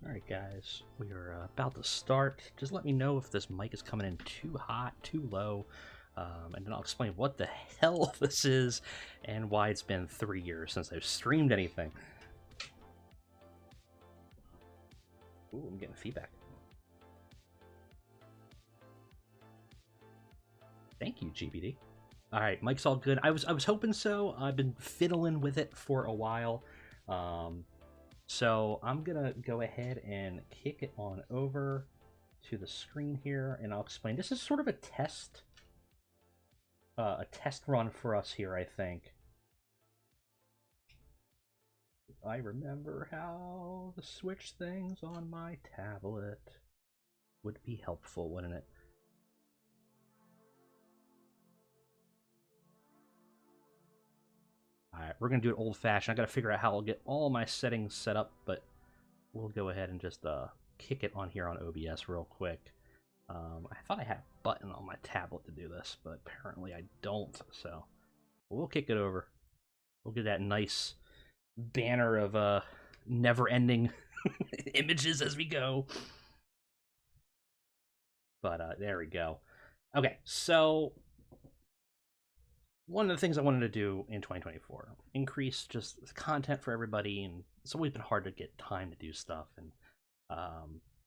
Alright guys, we are about to start. Just let me know if this mic is coming in too hot, too low, and then I'll explain what the hell this is and why it's been 3 years since I've streamed anything. Ooh, I'm getting feedback. Thank you, GBD. Alright, mic's all good. I was hoping so. I've been fiddling with it for a while. So I'm gonna go ahead and kick it on over to the screen here, and I'll explain. This is sort of a test run for us here, I think. If I remember how to switch things on my tablet, would be helpful, wouldn't it? Alright, we're going to do it old-fashioned. I got to figure out how I'll get all my settings set up, but we'll go ahead and just kick it on here on OBS real quick. I thought I had a button on my tablet to do this, but apparently I don't, so we'll kick it over. We'll get that nice banner of never-ending images as we go. But there we go. Okay, so one of the things I wanted to do in 2024, increase just content for everybody, and it's always been hard to get time to do stuff. And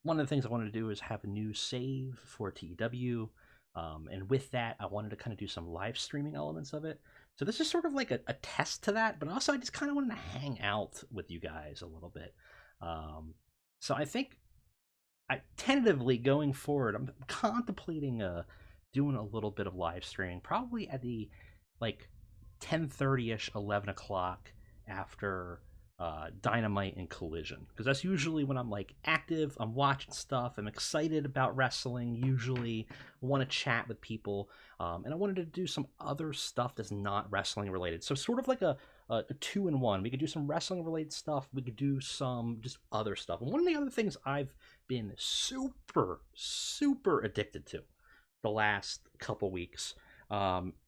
one of the things I wanted to do is have a new save for TEW, and with that, I wanted to kind of do some live streaming elements of it. So this is sort of like a test to that, but also I just kind of wanted to hang out with you guys a little bit. So I think tentatively going forward, I'm contemplating doing a little bit of live streaming, probably at the like 10:30ish, 11 o'clock after Dynamite and Collision, because that's usually when I'm like active, I'm watching stuff, I'm excited about wrestling, usually want to chat with people, and I wanted to do some other stuff that's not wrestling related, so sort of like a 2-in-1. We could do some wrestling related stuff, we could do some just other stuff. And one of the other things I've been super addicted to the last couple weeks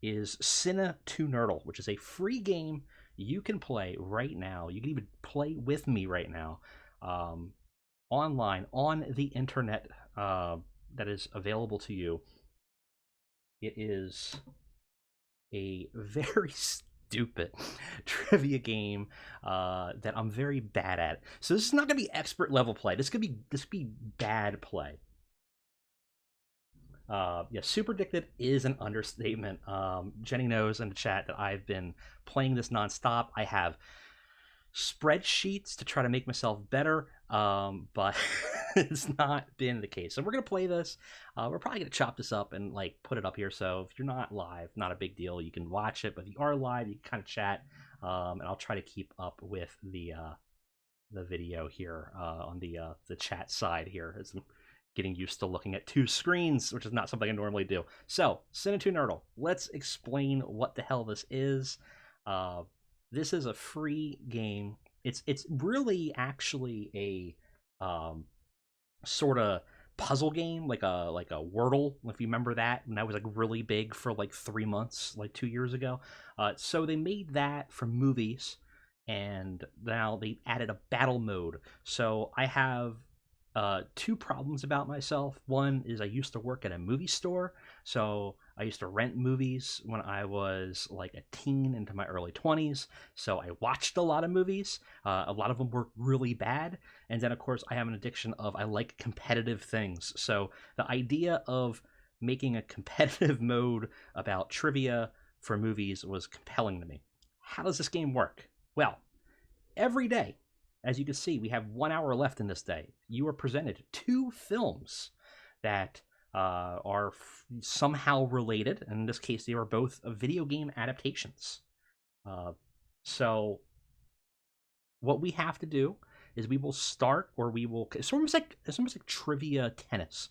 is Cine2Nerdle, which is a free game you can play right now. You can even play with me right now, online, on the internet, that is available to you. It is a very stupid trivia game that I'm very bad at. So this is not going to be expert level play. This could be bad play. Yeah, super addicted is an understatement. Jenny knows in the chat that I've been playing this nonstop. I have spreadsheets to try to make myself better, but it's not been the case. So we're gonna play this. We're probably gonna chop this up and like put it up here. So if you're not live, not a big deal. You can watch it, but if you are live, you can kind of chat. And I'll try to keep up with the video here on the chat side here. It's getting used to looking at two screens, which is not something I normally do. So, Cine2Nerdle, let's explain what the hell this is. This is a free game. It's really actually a sort of puzzle game, like a Wordle, if you remember that, and that was like really big for like 3 months, like 2 years ago. So they made that for movies, and now they added a battle mode. So I have two problems about myself. One is I used to work at a movie store, so I used to rent movies when I was like a teen into my early 20s, so I watched a lot of movies. A lot of them were really bad, and then of course I have an addiction of I like competitive things, so the idea of making a competitive mode about trivia for movies was compelling to me. How does this game work? Well, every day, as you can see, we have 1 hour left in this day. You are presented 2 films that are somehow related. In this case, they are both video game adaptations. So what we have to do is we will start, or we will. It's almost like trivia tennis.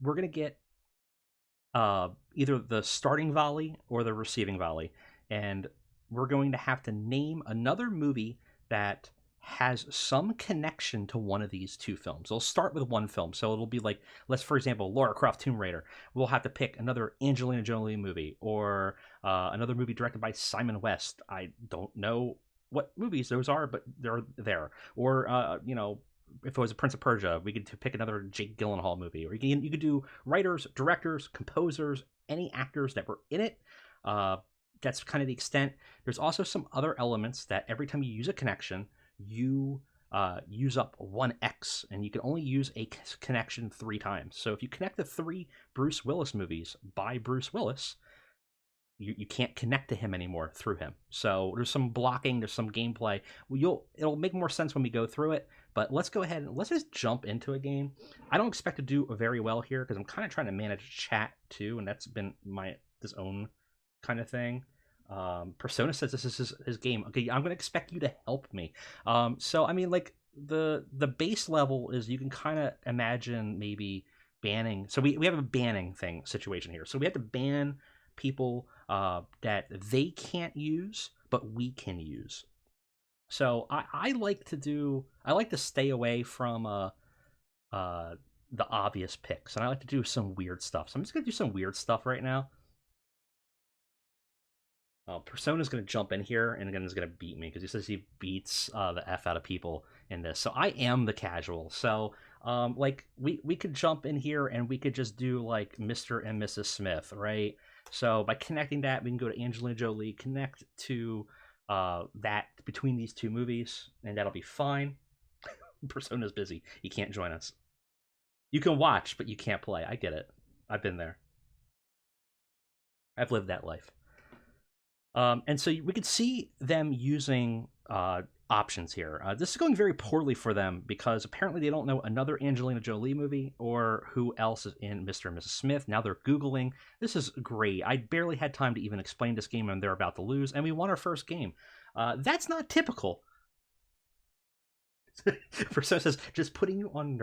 We're gonna get either the starting volley or the receiving volley, and we're going to have to name another movie that has some connection to one of these 2 films. I'll start with one film. So it'll be like, let's, for example, Lara Croft Tomb Raider. We'll have to pick another Angelina Jolie movie, or another movie directed by Simon West. I don't know what movies those are, but they're there. Or, if it was a Prince of Persia, we could pick another Jake Gyllenhaal movie, or you could do writers, directors, composers, any actors that were in it. Uh, that's kind of the extent. There's also some other elements that every time you use a connection, you use up 1x, and you can only use a connection 3 times. So if you connect the 3 Bruce Willis movies by Bruce Willis, you can't connect to him anymore through him. So there's some blocking, there's some gameplay. It'll make more sense when we go through it. But let's go ahead and let's just jump into a game. I don't expect to do very well here because I'm kind of trying to manage chat too, and that's been this own kind of thing. Persona says this is his game. Okay, I'm gonna expect you to help me. So I mean, like the base level is you can kind of imagine maybe banning. So we have a banning situation here. So we have to ban people that they can't use, but we can use. So I like to stay away from the obvious picks, and I like to do some weird stuff. So I'm just gonna do some weird stuff right now. Persona's going to jump in here and again is going to beat me because he says he beats the F out of people in this. So I am the casual. So like we could jump in here and we could just do like Mr. and Mrs. Smith, right? So by connecting that, we can go to Angelina Jolie, connect to that between these 2 movies, and that'll be fine. Persona's busy. He can't join us. You can watch, but you can't play. I get it. I've been there. I've lived that life. And so we could see them using options here. This is going very poorly for them because apparently they don't know another Angelina Jolie movie or who else is in Mr. and Mrs. Smith. Now they're Googling. This is great. I barely had time to even explain this game and they're about to lose, and we won our first game. That's not typical. Persona says, just putting you on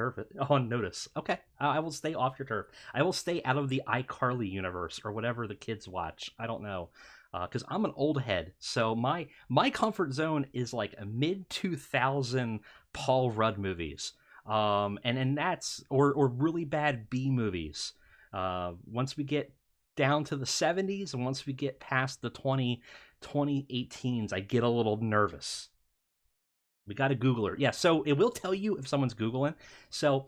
notice. Okay, I will stay off your turf. I will stay out of the iCarly universe or whatever the kids watch. I don't know. Because I'm an old head, so my comfort zone is like a mid-2000 Paul Rudd movies, and that's or really bad B movies. Once we get down to the 70s and once we get past the 2018s, I get a little nervous. We got a Googler, yeah. So it will tell you if someone's Googling. So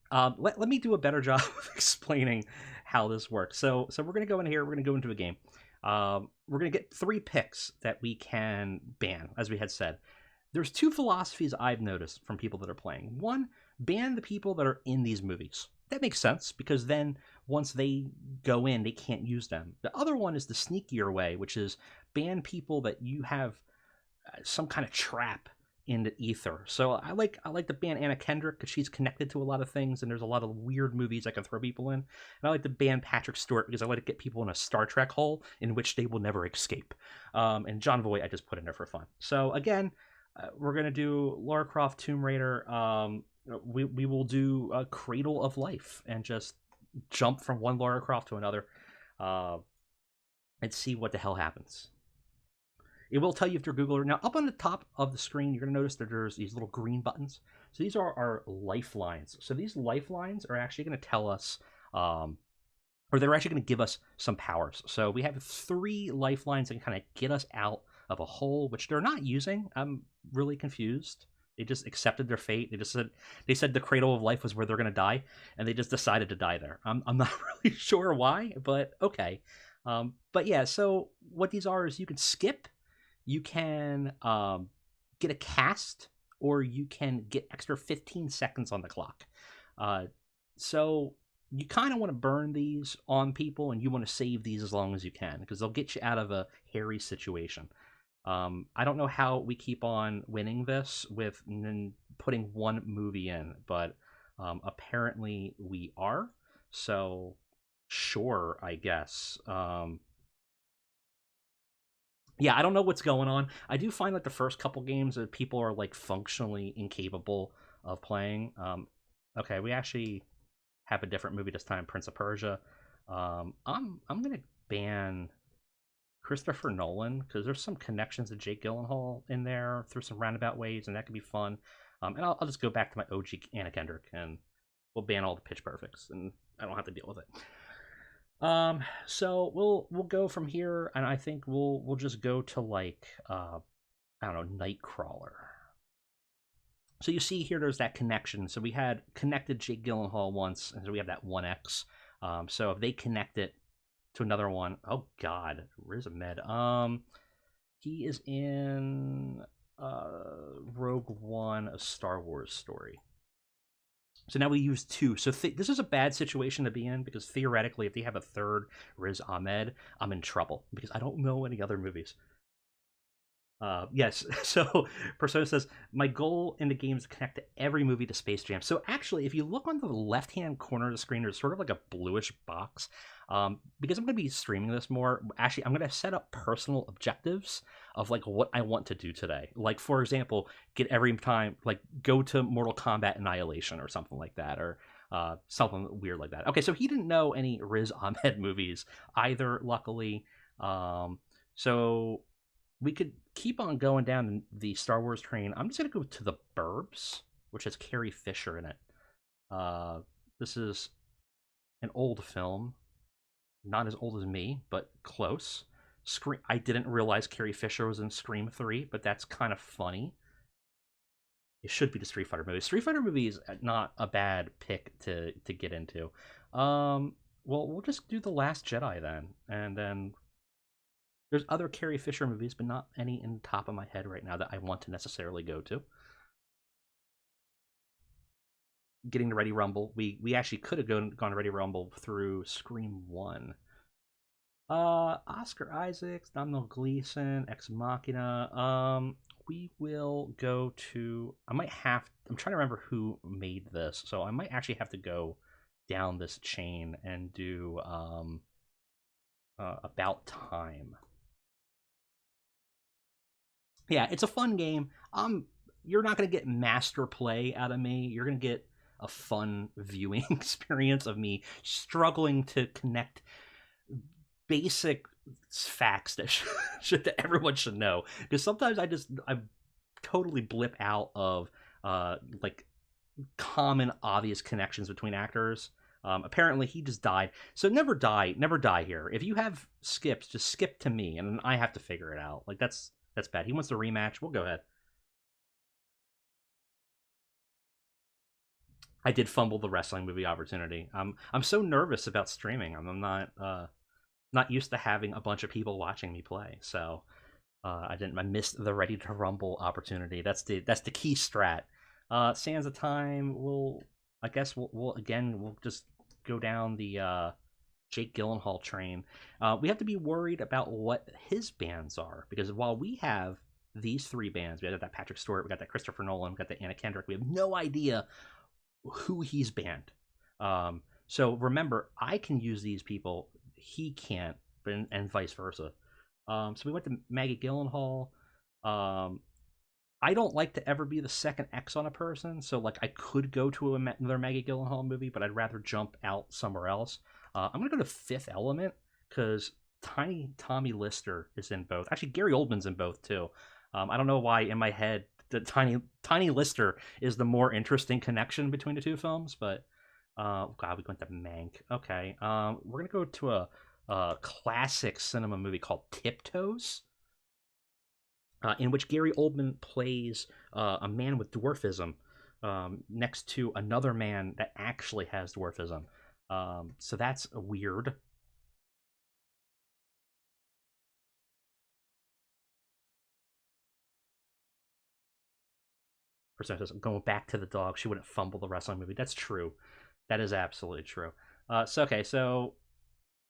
let me do a better job of explaining how this works. So we're gonna go in here. We're gonna go into a game. We're going to get 3 picks that we can ban, as we had said. There's 2 philosophies I've noticed from people that are playing. One, ban the people that are in these movies. That makes sense, because then once they go in, they can't use them. The other one is the sneakier way, which is ban people that you have some kind of trap in the ether. So I like to ban Anna Kendrick because she's connected to a lot of things, and there's a lot of weird movies I can throw people in. And I like to ban Patrick Stewart because I like to get people in a Star Trek hole in which they will never escape. And John Voight I just put in there for fun. So again, we're gonna do Lara Croft, Tomb Raider. We will do a Cradle of Life and just jump from one Lara Croft to another, and see what the hell happens. It will tell you if you're Googler. Now, up on the top of the screen, you're going to notice that there's these little green buttons. So these are our lifelines. So these lifelines are actually going to tell us, or they're actually going to give us some powers. So we have 3 lifelines that can kind of get us out of a hole, which they're not using. I'm really confused. They just accepted their fate. They said the Cradle of Life was where they're going to die, and they just decided to die there. I'm not really sure why, but okay. But yeah, so what these are is you can skip. You can get a cast, or you can get extra 15 seconds on the clock. So you kind of want to burn these on people, and you want to save these as long as you can, because they'll get you out of a hairy situation. I don't know how we keep on winning this with putting 1 movie in, but apparently we are. So sure, I guess. Yeah, I don't know what's going on. I do find that the first couple games that people are like functionally incapable of playing. Okay, we actually have a different movie this time, Prince of Persia. I'm gonna ban Christopher Nolan because there's some connections to Jake Gyllenhaal in there through some roundabout ways, and that could be fun. And I'll just go back to my OG Anna Kendrick, and we'll ban all the Pitch Perfects, and I don't have to deal with it. So we'll go from here, and I think we'll just go to like I don't know, Nightcrawler. So you see here, there's that connection. So we had connected Jake Gyllenhaal once, and so we have that 1X. So if they connect it to another one, oh God, Riz Ahmed. He is in Rogue One, a Star Wars story. So now we use two. So this is a bad situation to be in because theoretically, if they have a third Riz Ahmed, I'm in trouble because I don't know any other movies. Yes, so Persona says, my goal in the game is to connect to every movie to Space Jam. So actually, if you look on the left-hand corner of the screen, there's sort of like a bluish box. Because I'm going to be streaming this more, actually, I'm going to set up personal objectives of like what I want to do today. Like, for example, get every time, like go to Mortal Kombat Annihilation or something like that, or something weird like that. Okay, so he didn't know any Riz Ahmed movies either, luckily. So we could keep on going down the Star Wars train. I'm just gonna go to The Burbs, which has Carrie Fisher in it. This is an old film, not as old as me, but close. Scream. I didn't realize Carrie Fisher was in Scream 3, but that's kind of funny. It should be the Street Fighter movie. Street Fighter movie is not a bad pick to get into. Well, we'll just do The Last Jedi then, and then there's other Carrie Fisher movies, but not any in the top of my head right now that I want to necessarily go to. Getting to Ready Rumble, we actually could have gone to Ready Rumble through Scream 1. Oscar Isaacs, Domhnall Gleeson, Ex Machina. We will go to. I'm trying to remember who made this, so I might actually have to go down this chain and do About Time. Yeah, it's a fun game. You're not gonna get master play out of me. You're gonna get a fun viewing experience of me struggling to connect basic facts that that everyone should know. Because sometimes I totally blip out of like common obvious connections between actors. Apparently he just died. So never die here. If you have skips, just skip to me and I have to figure it out. Like that's bad. He wants the rematch. We'll go ahead. I did fumble the wrestling movie opportunity. I'm so nervous about streaming. I'm not used to having a bunch of people watching me play. So I missed the Ready to Rumble opportunity. That's the key strat. Sands of Time. I guess we'll just go down the Jake Gyllenhaal train. We have to be worried about what his bands are because while we have these three bands, we got that Patrick Stewart, we got that Christopher Nolan, we got that Anna Kendrick. We have no idea who he's banned. So remember, I can use these people, he can't, and vice versa. So we went to Maggie Gyllenhaal. I don't like to ever be the second X on a person, so like I could go to another Maggie Gyllenhaal movie, but I'd rather jump out somewhere else. I'm gonna go to Fifth Element because Tiny Tommy Lister is in both. Actually, Gary Oldman's in both too. I don't know why in my head the Tiny Lister is the more interesting connection between the two films, but God, we went to Mank. Okay, we're gonna go to a classic cinema movie called Tiptoes, in which Gary Oldman plays a man with dwarfism next to another man that actually has dwarfism. So that's weird. Going back to the dog, she wouldn't fumble the wrestling movie. That's true. That is absolutely true. So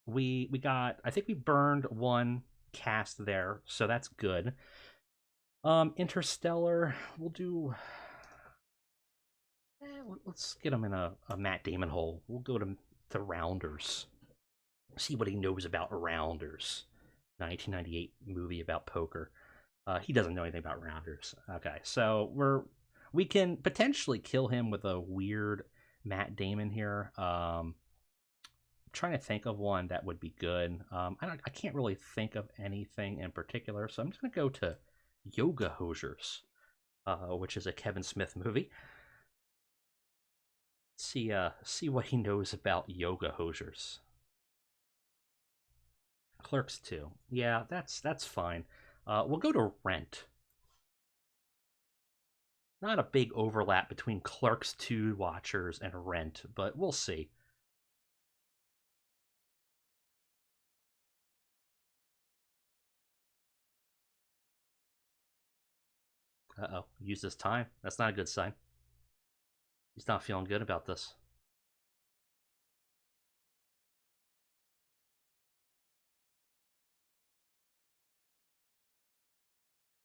we got. I think we burned one cast there, so that's good. Interstellar. We'll do. Let's get him in a Matt Damon hole. We'll go to Rounders. See what he knows about Rounders. 1998 movie about poker. He doesn't know anything about Rounders. Okay, so we can potentially kill him with a weird Matt Damon here. Trying to think of one that would be good. I can't really think of anything in particular, so I'm just gonna go to Yoga Hosers, which is a Kevin Smith movie. See what he knows about Yoga Hosers. Clerks 2. Yeah, that's fine. We'll go to Rent. not a big overlap between Clerks 2 watchers and Rent, but we'll see. Uh-oh, use this time. That's not a good sign. He's not feeling good about this.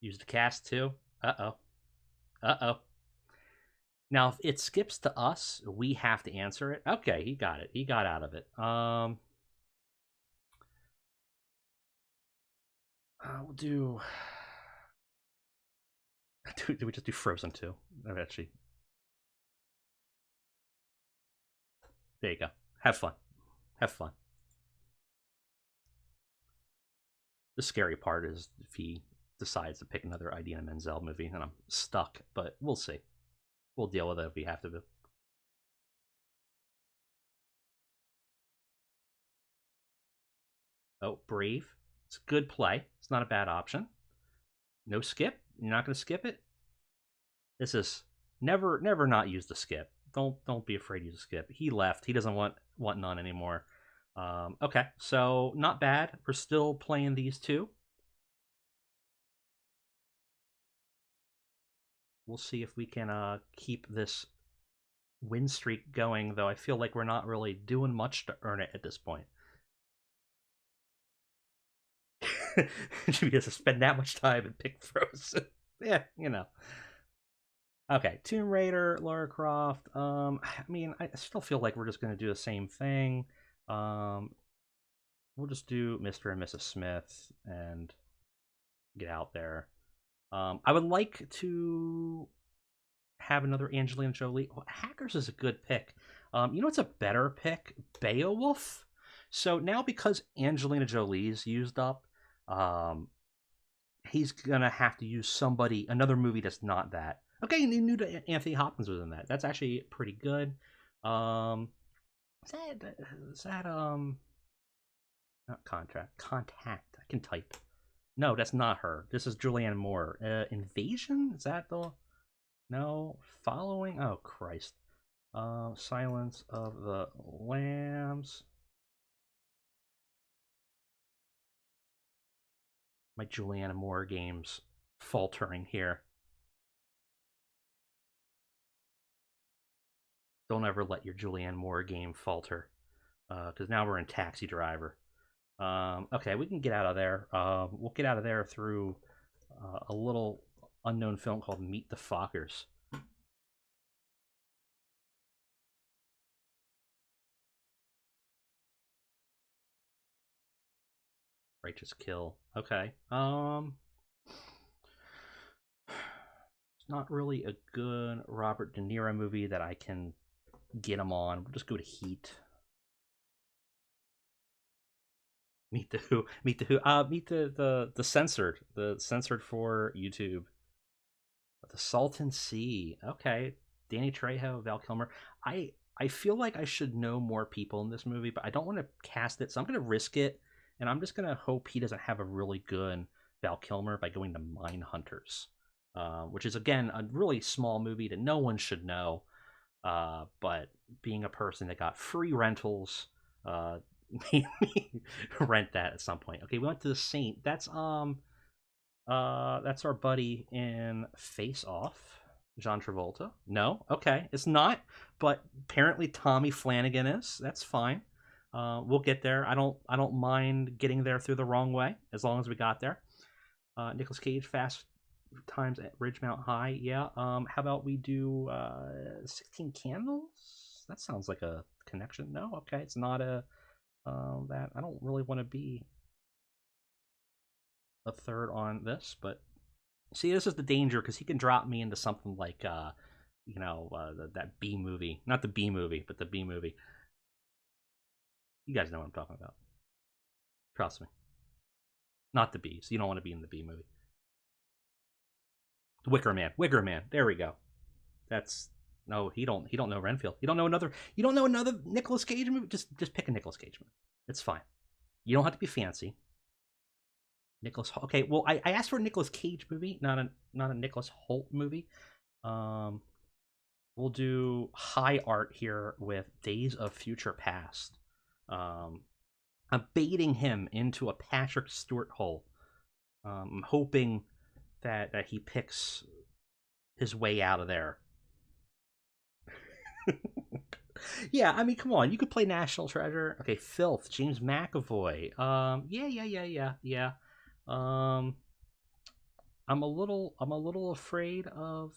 Use the cast too. Uh-oh. Uh-oh. Now, if it skips to us, we have to answer it. Okay, he got it. He got out of it. We'll do... Do we just do Frozen 2? Actually, there you go. Have fun. Have fun. The scary part is if he decides to pick another Idina Menzel movie, and I'm stuck. But we'll see. We'll deal with it if we have to. Oh, Brave. It's a good play. It's not a bad option. No skip. You're not going to skip it. This is never not use the skip. Don't be afraid to use a skip. He left. He doesn't want none anymore. Okay, so not bad. We're still playing these two. We'll see if we can keep this win streak going, though I feel like we're not really doing much to earn it at this point. Because to spend that much time and pick Frozen. Yeah, you know. Okay, Tomb Raider, Lara Croft. I mean, I still feel like we're just going to do the same thing. We'll just do Mr. and Mrs. Smith and get out there. I would like to have another Angelina Jolie. Well, Hackers is a good pick. You know what's a better pick? Beowulf. So now because Angelina Jolie's used up, he's gonna have to use another movie that's not that. Okay, and he knew that Anthony Hopkins was in that. That's actually pretty good. Is that not Contact. I can type. No, that's not her. This is Julianne Moore. Invasion? Is that the... No. Following? Oh, Christ. Silence of the Lambs. My Julianne Moore game's faltering here. Don't ever let your Julianne Moore game falter. Because now we're in Taxi Driver. Okay, we can get out of there. We'll get out of there through a little unknown film called Meet the Fockers. Righteous Kill. Okay. It's not really a good Robert De Niro movie that I can get him on. We'll just go to Heat. Meet the Who. Meet the Who. Meet the censored. The censored for YouTube. The Salton Sea. Okay. Danny Trejo, Val Kilmer. I feel like I should know more people in this movie, but I don't want to cast it, so I'm going to risk it, and I'm just going to hope he doesn't have a really good Val Kilmer by going to Mindhunters, which is, again, a really small movie that no one should know, but being a person that got free rentals, made me rent that at some point. Okay, we went to the Saint. That's our buddy in Face Off, John Travolta. No, okay, it's not. But apparently Tommy Flanagan is. That's fine. We'll get there. I don't mind getting there through the wrong way as long as we got there. Nicolas Cage, Fast Times at Ridgemount High. Yeah. How about we do 16 Candles? That sounds like a connection. No, okay, it's not a that. I don't really want to be a third on this, but see, this is the danger because he can drop me into something like that B movie, not the B movie, but the B movie. You guys know what I'm talking about. Trust me. Not the Bees. You don't want to be in the B movie. The Wicker Man. Wicker Man. There we go. That's no. He don't know Renfield. You don't know another Nicolas Cage movie. Just pick a Nicolas Cage movie. It's fine. You don't have to be fancy. Nicholas. Okay, well, I asked for a Nicolas Cage movie, not a Nicholas Hoult movie. Um, we'll do high art here with Days of Future Past. Um, I'm baiting him into a Patrick Stewart hole. I'm hoping that he picks his way out of there. Yeah, I mean, come on, you could play National Treasure. Okay, Filth, James McAvoy. Yeah. Um, I'm a little afraid of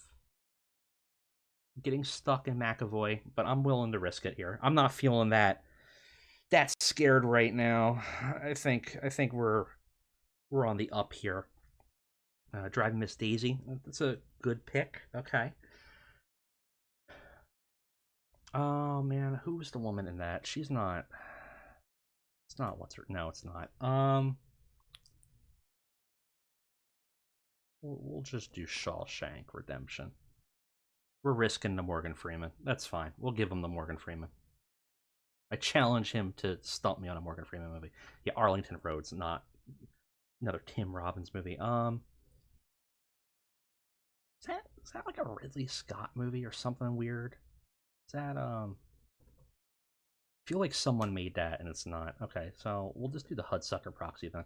getting stuck in McAvoy, but I'm willing to risk it here. I'm not feeling that scared right now. I think we're on the up here. Driving Miss Daisy. That's a good pick. Okay. Oh man, who's the woman in that? She's not. It's not what's her. No, it's not. We'll just do Shawshank Redemption. We're risking the Morgan Freeman. That's fine. We'll give him the Morgan Freeman. I challenge him to stump me on a Morgan Freeman movie. Yeah, Arlington Road's not another Tim Robbins movie. Is that like a Ridley Scott movie or something weird? Is that I feel like someone made that and it's not. Okay, so we'll just do the Hudsucker Proxy then.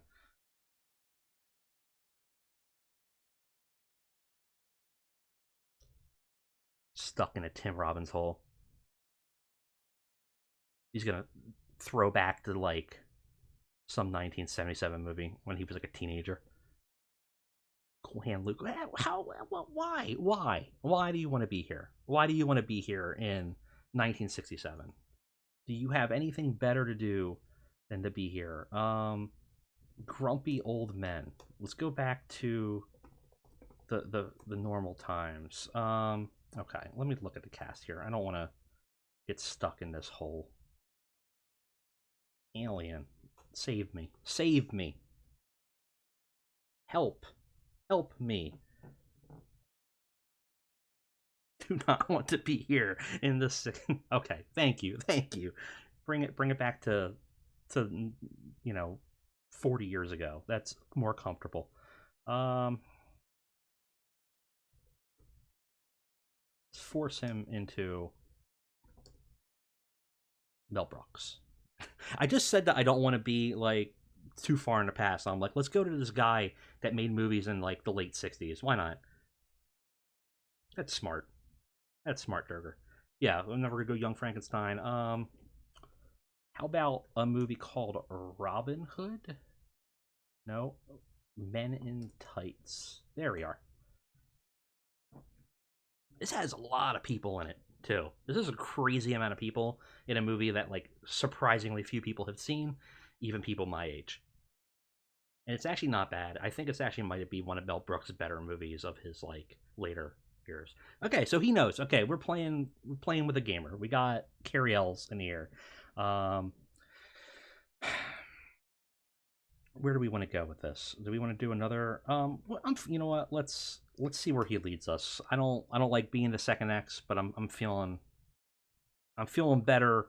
Stuck in a Tim Robbins hole. He's gonna throw back to like some 1977 movie when he was like a teenager. Cool Hand Luke. How? Why? Why do you want to be here? Why do you want to be here in 1967? Do you have anything better to do than to be here? Grumpy old men. Let's go back to the normal times. Okay, let me look at the cast here. I don't want to get stuck in this hole. Alien, save me, save me, help, help me. Do not want to be here in this. Okay, thank you. Bring it back to 40 years ago. That's more comfortable. Um, let's force him into Mel Brooks. I just said that I don't want to be like too far in the past. I'm like, let's go to this guy that made movies in like the late '60s. Why not? That's smart. That's smart, Durger. Yeah, I'm never gonna go Young Frankenstein. How about a movie called Robin Hood? No, Men in Tights. There we are. This has a lot of people in it too. This is a crazy amount of people in a movie that like surprisingly few people have seen, even people my age. And it's actually not bad. I think it's actually might be one of Mel Brooks' better movies of his like later years. Okay, so he knows. Okay, we're playing with a gamer. We got Carrie Ells in here. Um, where do we want to go with this? Do we want to do another? You know what? Let's see where he leads us. I don't like being the second X, but I'm feeling better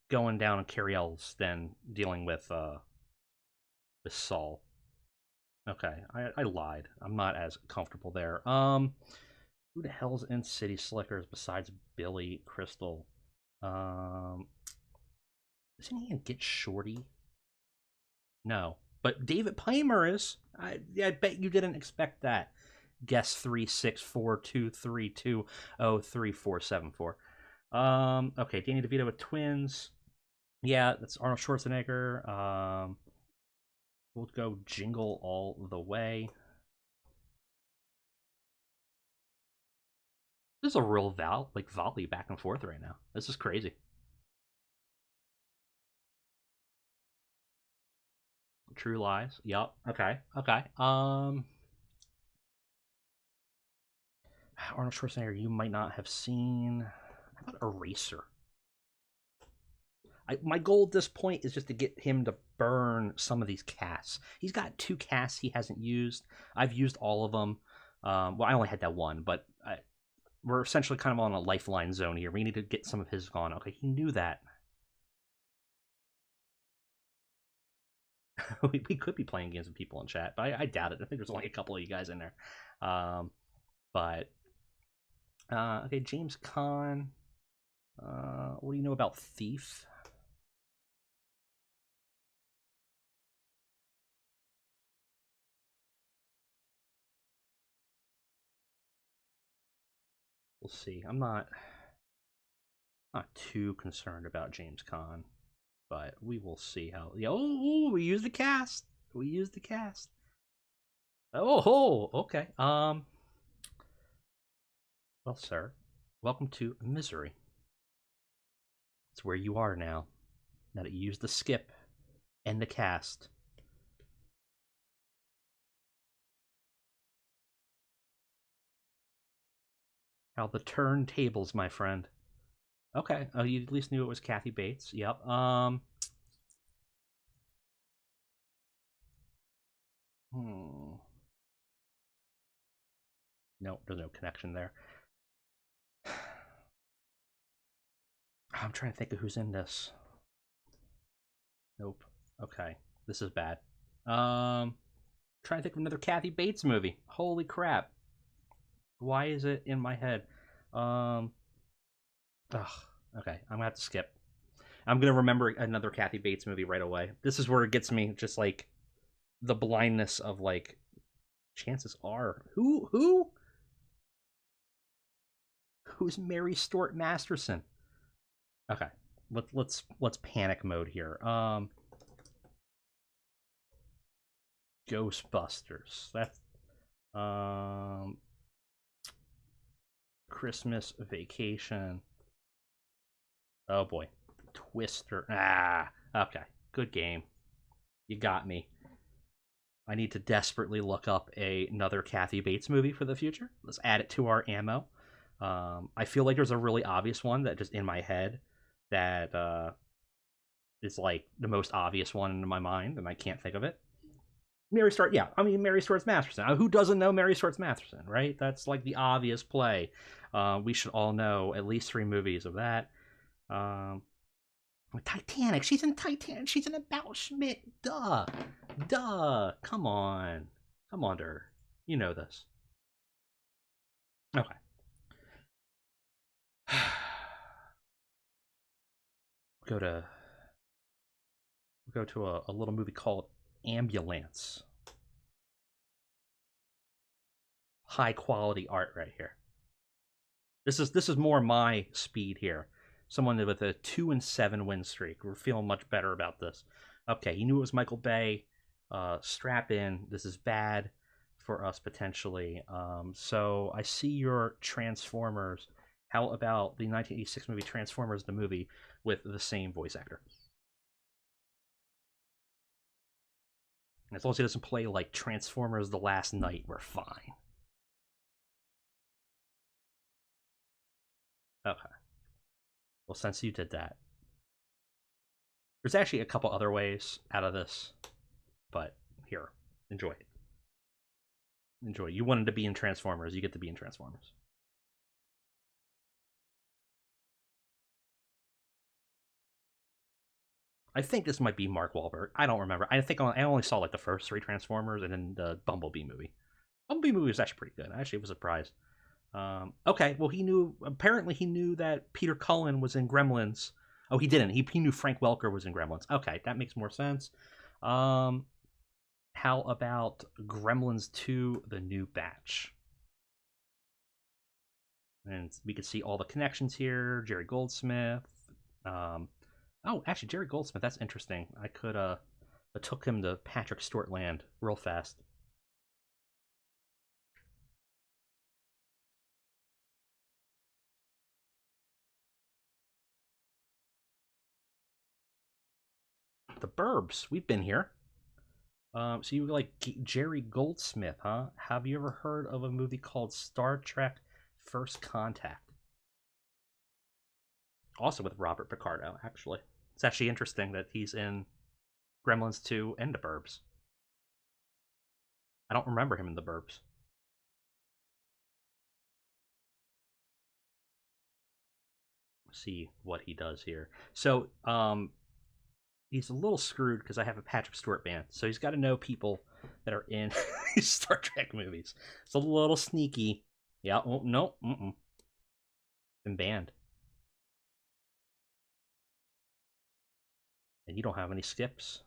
going down on Carrie Ells than dealing with Saul. Okay, I lied. I'm not as comfortable there. Who the hell's in City Slickers besides Billy Crystal? Um, isn't he in Get Shorty? No, but David Paymer is. I bet you didn't expect that. Guess 36423203474. Okay, Danny DeVito with twins. Yeah, that's Arnold Schwarzenegger. We'll go Jingle All the Way. This is a real volley back and forth right now. This is crazy. True Lies. Yup. Okay. Okay. Arnold Schwarzenegger. You might not have seen. How about Eraser? My goal at this point is just to get him to burn some of these casts. He's got 2 casts he hasn't used. I've used all of them. Well, I only had that one, but we're essentially kind of on a lifeline zone here. We need to get some of his gone. Okay, he knew that. we could be playing games with people in chat, but I doubt it. I think there's only a couple of you guys in there. But Okay, James Caan. What do you know about Thief? We'll see. I'm not too concerned about James Caan, but we will see how. Oh, we use the cast. We use the cast. Oh, okay. Well, sir, welcome to Misery. It's where you are now. Now that you use the skip and the cast. How the turntables, my friend. Okay. Oh, you at least knew it was Kathy Bates. Yep. Nope, there's no connection there. I'm trying to think of who's in this. Nope. Okay. This is bad. Trying to think of another Kathy Bates movie. Holy crap. Why is it in my head? Ugh. Okay, I'm gonna have to skip. I'm gonna remember another Kathy Bates movie right away. This is where it gets me, just like the blindness of like chances are who's Mary Stuart Masterson? Okay, let's panic mode here. Ghostbusters. That's Christmas Vacation. Oh boy, Twister. Okay, good game. You got me. I need to desperately look up another Kathy Bates movie for the future. Let's add it to our ammo. I feel like there's a really obvious one that just in my head that is like the most obvious one in my mind, and I can't think of it. Mary Stuart Masterson. Who doesn't know Mary Stuart Masterson, right? That's like the obvious play. We should all know at least 3 movies of that. Um, Titanic. She's in Titanic. She's in About Schmidt. Duh. Come on, Der. You know this. Okay. go to a little movie called Ambulance. High quality art right here. This is more my speed here. Someone with a 2-7 win streak. We're feeling much better about this. Okay, he knew it was Michael Bay. Strap in. This is bad for us potentially. So I see your Transformers. How about the 1986 movie Transformers, the movie, with the same voice actor? As long as he doesn't play like Transformers The Last Night, we're fine. Okay. Well, since you did that, there's actually a couple other ways out of this, but here, enjoy it. Enjoy. You wanted to be in Transformers, you get to be in Transformers. I think this might be Mark Wahlberg. I don't remember. I think I only saw like the first 3 Transformers and then the Bumblebee movie. Bumblebee movie was actually pretty good. I actually was surprised. Okay, well, he knew. Apparently, he knew that Peter Cullen was in Gremlins. Oh, he didn't. He knew Frank Welker was in Gremlins. Okay, that makes more sense. How about Gremlins 2: The New Batch? And we could see all the connections here. Jerry Goldsmith. Actually, Jerry Goldsmith. That's interesting. I took him to Patrick Stewart land real fast. The Burbs. We've been here. So you like Jerry Goldsmith, huh? Have you ever heard of a movie called Star Trek First Contact? Also with Robert Picardo, actually. It's actually interesting that he's in Gremlins 2 and The Burbs. I don't remember him in The Burbs. See what he does here. So, he's a little screwed because I have a Patrick Stewart band. So he's got to know people that are in Star Trek movies. It's a little sneaky. Yeah. Oh, no. Been banned. And you don't have any skips.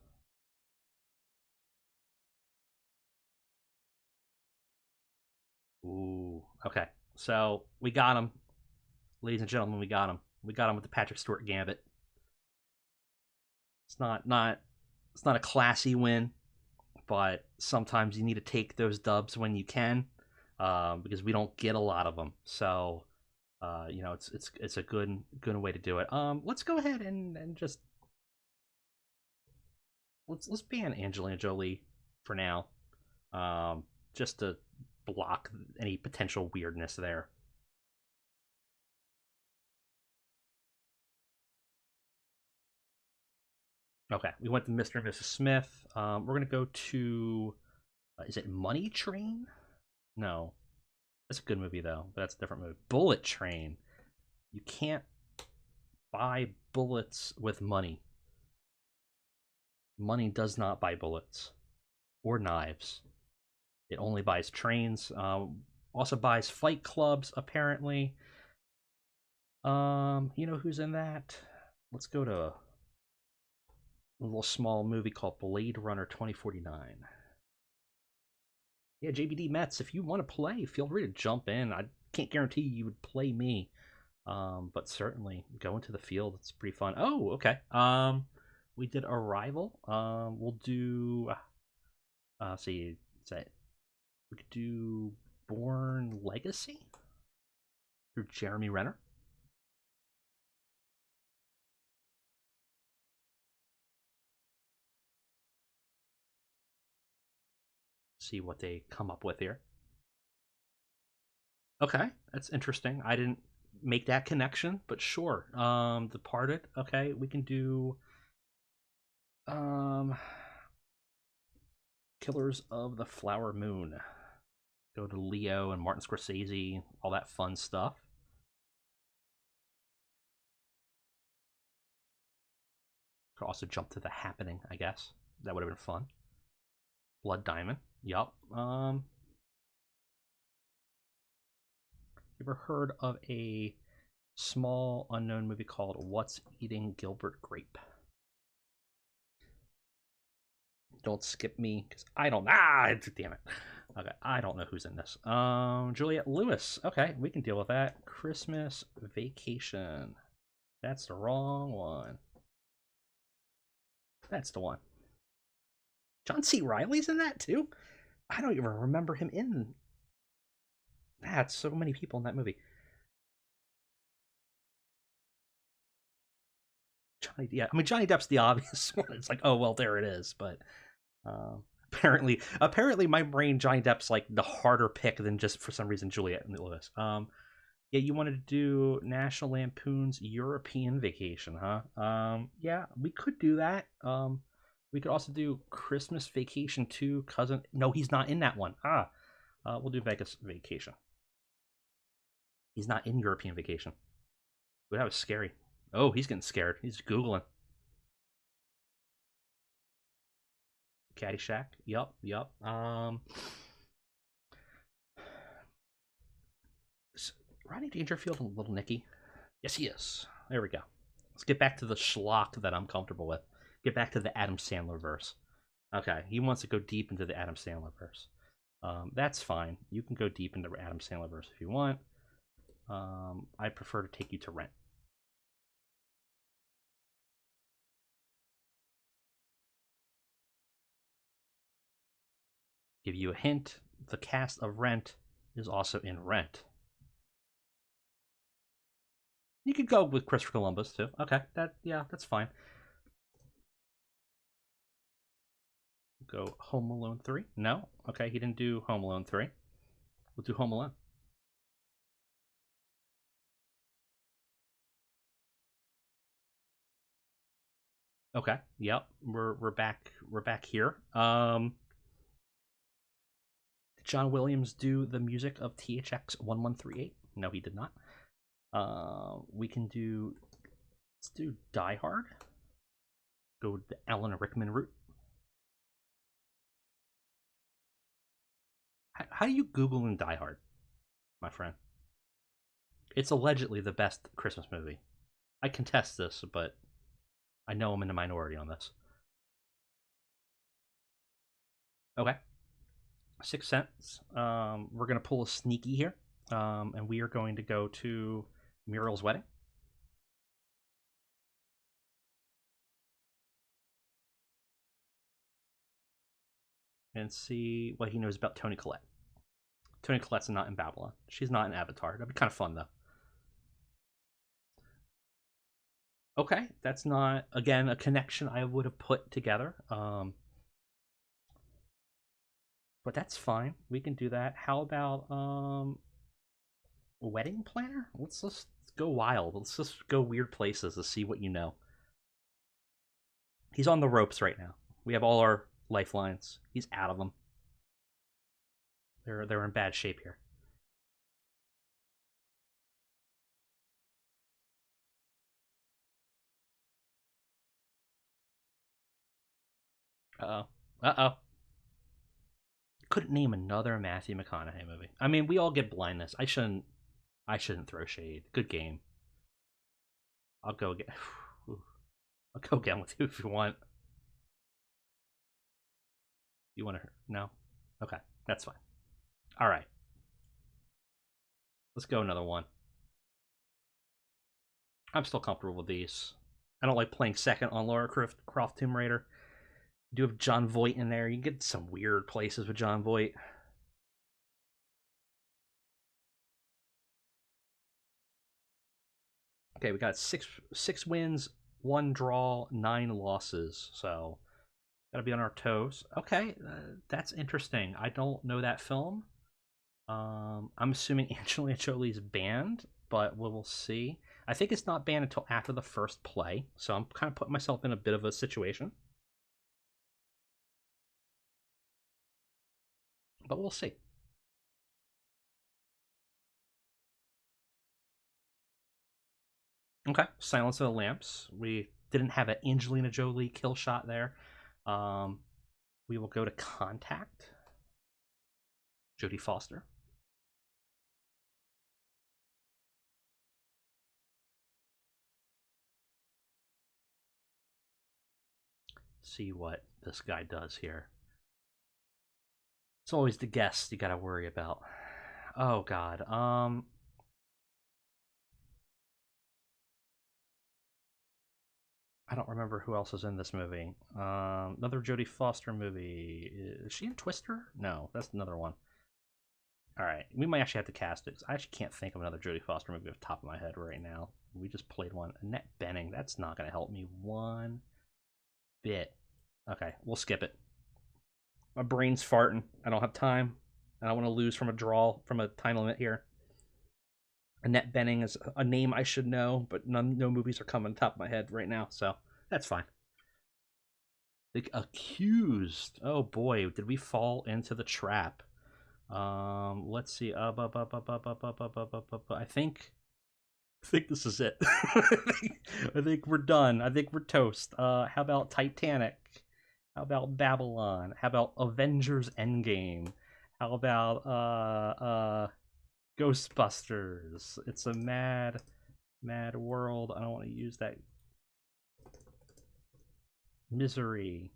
Ooh, okay. So we got him, ladies and gentlemen. We got him. We got him with the Patrick Stewart gambit. It's not a classy win, but sometimes you need to take those dubs when you can, because we don't get a lot of them. So, it's a good way to do it. Let's go ahead and just let's ban Angelina Jolie for now, just to block any potential weirdness there. Okay, we went to Mr. and Mrs. Smith. We're gonna go to is it Money Train? No, that's a good movie though, but that's a different movie. Bullet Train. You can't buy bullets with money. Money does not buy bullets or knives. It only buys trains. Also buys fight clubs, apparently. You know who's in that? Let's go to a little small movie called Blade Runner 2049. Yeah, JBD Mets, if you want to play, feel free to jump in. I can't guarantee you would play me, but certainly go into the field. It's pretty fun. Oh, okay. We did Arrival. We'll do. See, is that we could do Born Legacy through Jeremy Renner. See what they come up with here. Okay, that's interesting. I didn't make that connection, but sure. Departed. Okay, we can do um Killers of the Flower Moon. Go to Leo and Martin Scorsese, all that fun stuff. Could also jump to The Happening, I guess. That would have been fun. Blood Diamond. Yup. You ever heard of a small unknown movie called What's Eating Gilbert Grape? Don't skip me because I don't. Damn it. Okay, I don't know who's in this. Juliette Lewis. Okay, we can deal with that. Christmas Vacation. That's the wrong one. That's the one. John C. Riley's in that too. I don't even remember him in. That's so many people in that movie. Yeah, I mean Johnny Depp's the obvious one. It's like, oh well, there it is. But apparently, my brain Johnny Depp's like the harder pick than just for some reason Juliette Lewis. Yeah, you wanted to do National Lampoon's European Vacation, huh? Yeah, we could do that. We could also do Christmas Vacation 2, Cousin. No, he's not in that one. We'll do Vegas Vacation. He's not in European Vacation. Ooh, that was scary. Oh, he's getting scared. He's Googling. Caddyshack. Yup. Rodney Dangerfield and Little Nicky. Yes, he is. There we go. Let's get back to the schlock that I'm comfortable with. Get back to the Adam Sandler verse. Okay, he wants to go deep into the Adam Sandler verse. That's fine. You can go deep into Adam Sandler verse if you want. I prefer to take you to Rent. Give you a hint. The cast of Rent is also in Rent. You could go with Christopher Columbus too. Okay, that's fine. Go Home Alone 3. No? Okay, he didn't do Home Alone 3. We'll do Home Alone. Okay. Yep. We're back here. Did John Williams do the music of THX 1138? No, he did not. We can do. Let's do Die Hard. Go the Alan Rickman route. How do you Google in Die Hard, my friend? It's allegedly the best Christmas movie. I contest this, but I know I'm in the minority on this. Okay. 6 cents. We're going to pull a sneaky here. And we are going to go to Muriel's wedding. And see what he knows about Toni Collette. Toni Collette's not in Babylon. She's not in Avatar. That'd be kind of fun, though. Okay, that's not, again, a connection I would have put together. But that's fine. We can do that. How about wedding planner? Let's just go wild. Let's just go weird places to see what you know. He's on the ropes right now. We have all our lifelines. He's out of them. They're in bad shape here. Uh oh. Uh oh. Couldn't name another Matthew McConaughey movie. I mean, we all get blindness. I shouldn't. I shouldn't throw shade. Good game. I'll go again. I'll go again with you if you want. You want to? No. Okay, that's fine. All right. Let's go another one. I'm still comfortable with these. I don't like playing second on Lara Croft Tomb Raider. You do have John Voight in there. You can get some weird places with John Voight. Okay, we got six wins, 1 draw, 9 losses. So gotta be on our toes. Okay, that's interesting. I don't know that film. I'm assuming Angelina Jolie's banned, but we'll see. I think it's not banned until after the first play, so I'm kind of putting myself in a bit of a situation. But we'll see. Okay, Silence of the Lambs. We didn't have an Angelina Jolie kill shot there. We will go to Contact. Jodie Foster. See what this guy does here. It's always the guest you gotta worry about. Oh god. I don't remember who else is in this movie. Another Jodie Foster movie. Is she in Twister? No, that's another one. All right, we might actually have to cast it. I actually can't think of another Jodie Foster movie off the top of my head right now. We just played one. Annette Bening. That's not going to help me one bit. Okay, we'll skip it. My brain's farting. I don't have time. I don't want to lose from a draw from a time limit here. Annette Bening is a name I should know, but no movies are coming top of my head right now, so that's fine. The Accused. Oh boy, did we fall into the trap? Let's see. I think this is it. I think we're done. I think we're toast. How about Titanic? How about Babylon? How about Avengers Endgame? How about Ghostbusters? It's a mad world. I don't want to use that. Misery.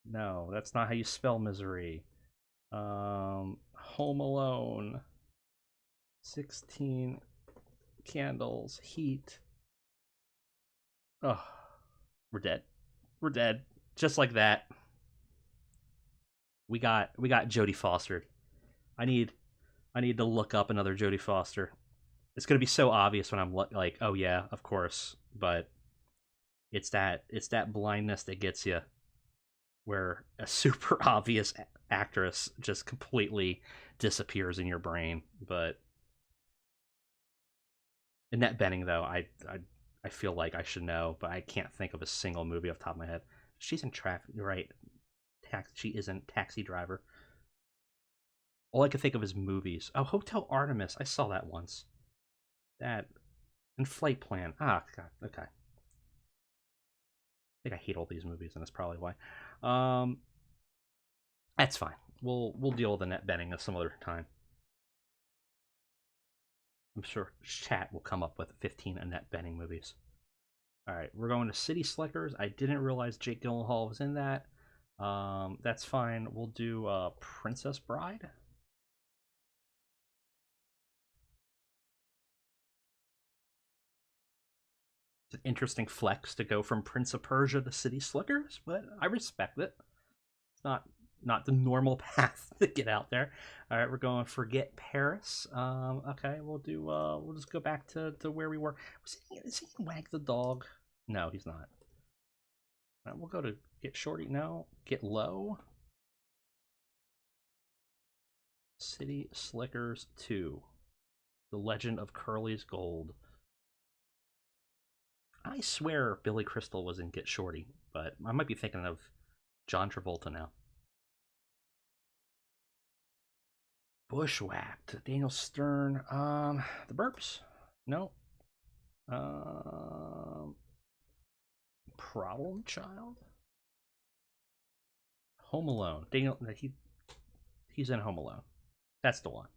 No, that's not how you spell misery. Home Alone. 16 Candles. Heat. Oh, we're dead. We're dead. Just like that. We got Jodie Foster. I need to look up another Jodie Foster. It's gonna be so obvious when I'm like, oh yeah, of course. But it's that blindness that gets you, where a super obvious actress just completely disappears in your brain. But Annette Bening, though, I feel like I should know, but I can't think of a single movie off the top of my head. She's in Traffic, right? She isn't Taxi Driver. All I can think of is movies. Oh, Hotel Artemis. I saw that once. That and Flight Plan. Ah, God. Okay. I think I hate all these movies, and that's probably why. That's fine. We'll deal with Annette Bening at some other time. I'm sure chat will come up with 15 Annette Bening movies. All right, we're going to City Slickers. I didn't realize Jake Gyllenhaal was in that. That's fine. We'll do Princess Bride. It's an interesting flex to go from Prince of Persia to City Slickers, but I respect it. It's not the normal path to get out there. All right, we're going Forget Paris. Okay, we'll just go back to where we were. Is he Wag the Dog? No, he's not. All right, we'll go to Get Shorty. No, Get Low. City Slickers 2. The Legend of Curly's Gold. I swear Billy Crystal was in Get Shorty, but I might be thinking of John Travolta now. Bushwhacked. Daniel Stern. The Burps. No. Problem Child. Home Alone. Daniel. He's in Home Alone. That's the one.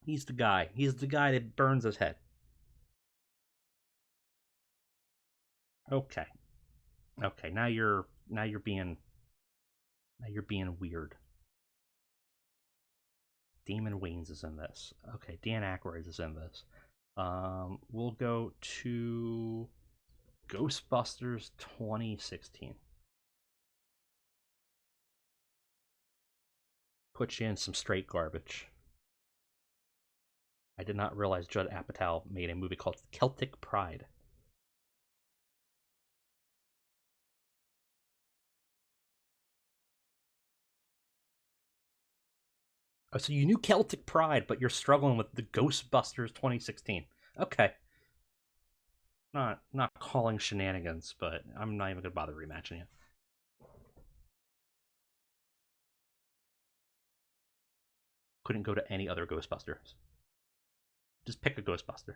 He's the guy. He's the guy that burns his head. Okay. Okay. Now you're being weird. Damon Wayans is in this. Okay, Dan Aykroyd is in this. We'll go to Ghostbusters 2016. Put you in some straight garbage. I did not realize Judd Apatow made a movie called Celtic Pride. Oh, so you knew Celtic Pride, but you're struggling with the Ghostbusters 2016. Okay. Not calling shenanigans, but I'm not even gonna bother rematching it. Couldn't go to any other Ghostbusters. Just pick a Ghostbuster.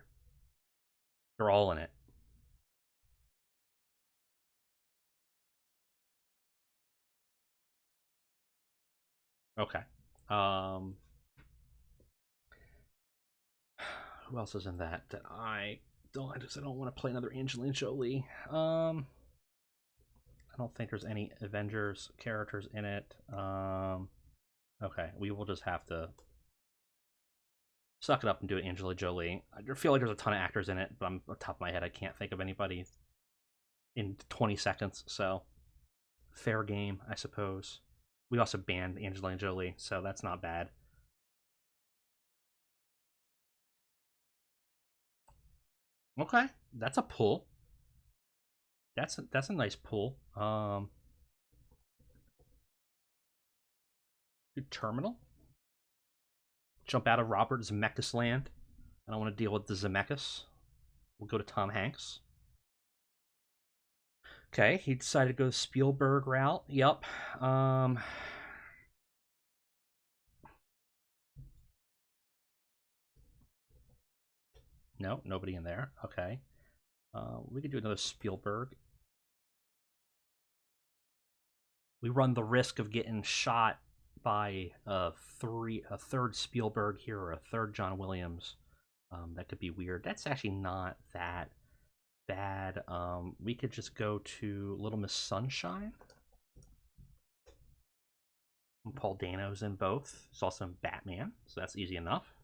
They're all in it. Okay. Who else is in that I don't want to play another Angelina Jolie. I don't think there's any Avengers characters in it. Okay, we will just have to suck it up and do it Angelina Jolie. I feel like there's a ton of actors in it, but on the top of my head I can't think of anybody in 20 seconds, so fair game, I suppose. We also banned Angelina Jolie, so that's not bad. Okay, that's a pull. That's a nice pull. Terminal. Jump out of Robert Zemeckis land. I don't want to deal with the Zemeckis. We'll go to Tom Hanks. Okay, he decided to go the Spielberg route. Yep. No, nobody in there. Okay. We could do another Spielberg. We run the risk of getting shot by a third Spielberg here or a third John Williams. That could be weird. That's actually not that bad. We could just go to Little Miss Sunshine. Paul Dano's in both. He's also in Batman, so that's easy enough.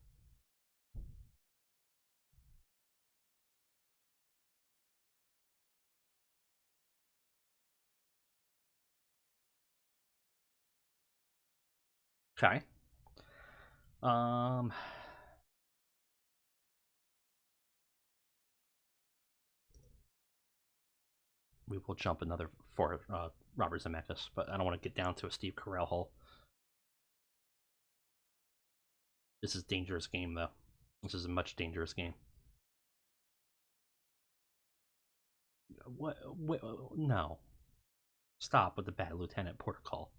Okay. We will jump another for Robert Zemeckis, but I don't want to get down to a Steve Carell hole. This is a dangerous game, though. This is a much dangerous game. What? No. Stop with the Bad Lieutenant protocol.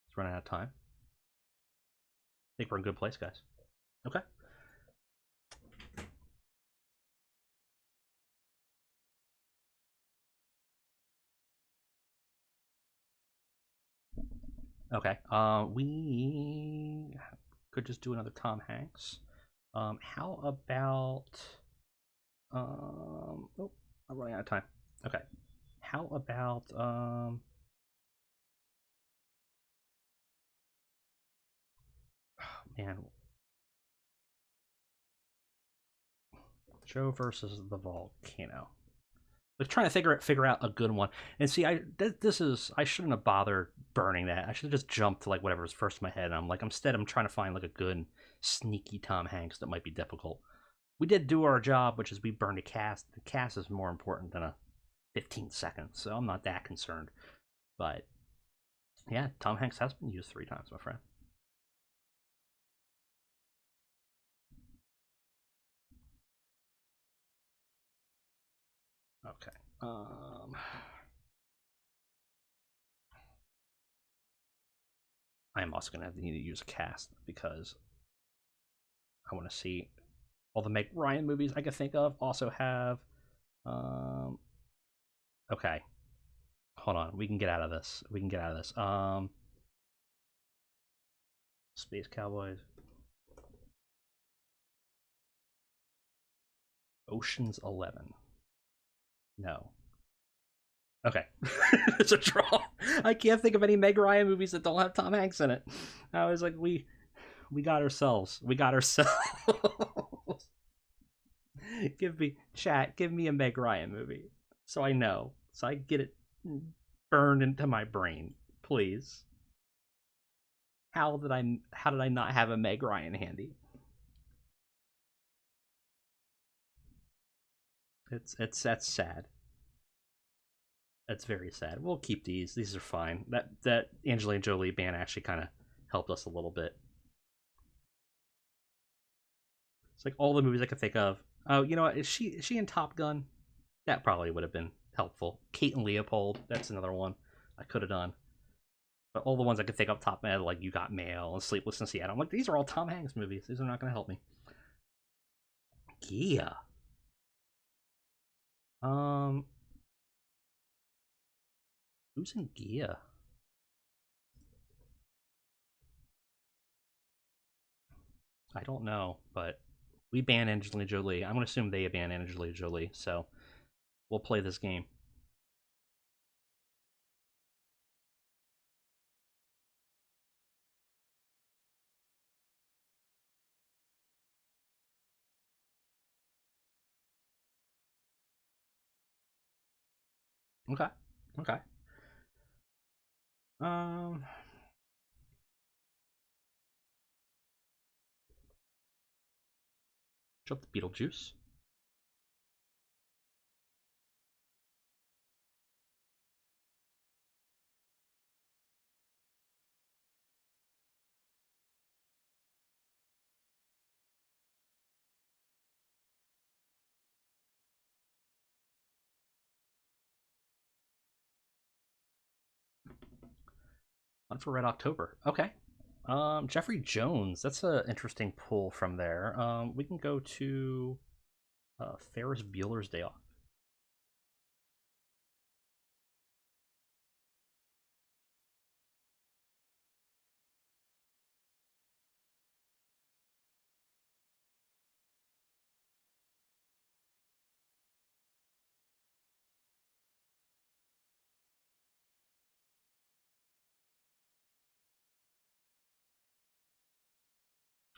It's running out of time. I think we're in a good place, guys. Okay. Okay. We Could just do another Tom Hanks. How about oh, I'm running out of time. Okay. How about man, Joe versus the volcano. Like trying to figure out a good one. And see, this is I shouldn't have bothered burning that. I should have just jumped to like whatever's first in my head. And I'm like, instead, I'm trying to find like a good sneaky Tom Hanks that might be difficult. We did do our job, which is we burned a cast. The cast is more important than a 15 seconds, so I'm not that concerned. But yeah, Tom Hanks has been used 3 times, my friend. Okay. I am also gonna have to need to use a cast because I want to see all the Meg Ryan movies I can think of. Also have okay. Hold on. We can get out of this. Space Cowboys. Ocean's 11. No. Okay. It's a draw. I can't think of any Meg Ryan movies that don't have Tom Hanks in it. I was like, we got ourselves. Give me a Meg Ryan movie. So I know. So I get it burned into my brain. Please. How did I not have a Meg Ryan handy? That's sad. That's very sad. We'll keep these. These are fine. That Angelina Jolie band actually kind of helped us a little bit. It's like all the movies I could think of. Oh, you know what? Is she in Top Gun? That probably would have been helpful. Kate and Leopold. That's another one I could have done. But all the ones I could think of top of my head, like You Got Mail and Sleepless in Seattle. I'm like, these are all Tom Hanks movies. These are not going to help me. Gia. Who's in Gia? I don't know, but we ban Angelina Jolie. I'm gonna assume they ban Angelina Jolie, so we'll play this game. Okay. Okay. Um. Jump the Beetlejuice. One for Red October. Okay. Jeffrey Jones. That's an interesting pull from there. We can go to Ferris Bueller's Day Off.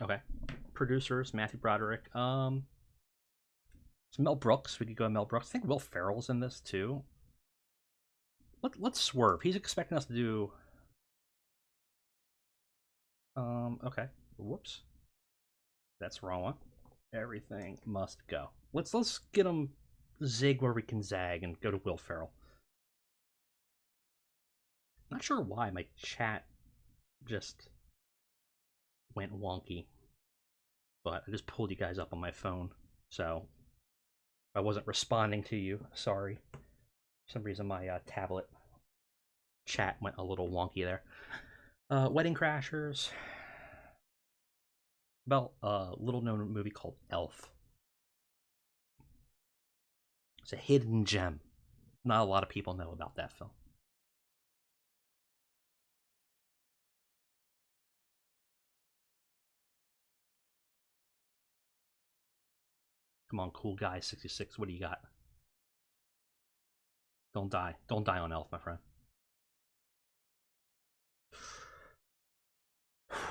Okay. Producers Matthew Broderick. So Mel Brooks. We could go Mel Brooks. I think Will Ferrell's in this too. Let's swerve. He's expecting us to do. Okay. Whoops. That's the wrong one. Everything must go. Let's get him zig where we can zag and go to Will Ferrell. Not sure why my chat just went wonky, but I just pulled you guys up on my phone, so I wasn't responding to you. Sorry. For some reason my tablet chat went a little wonky there. Wedding Crashers. About a little known movie called Elf. It's a hidden gem. Not a lot of people know about that film. Come on, cool guy 66. What do you got? Don't die. Don't die on Elf, my friend.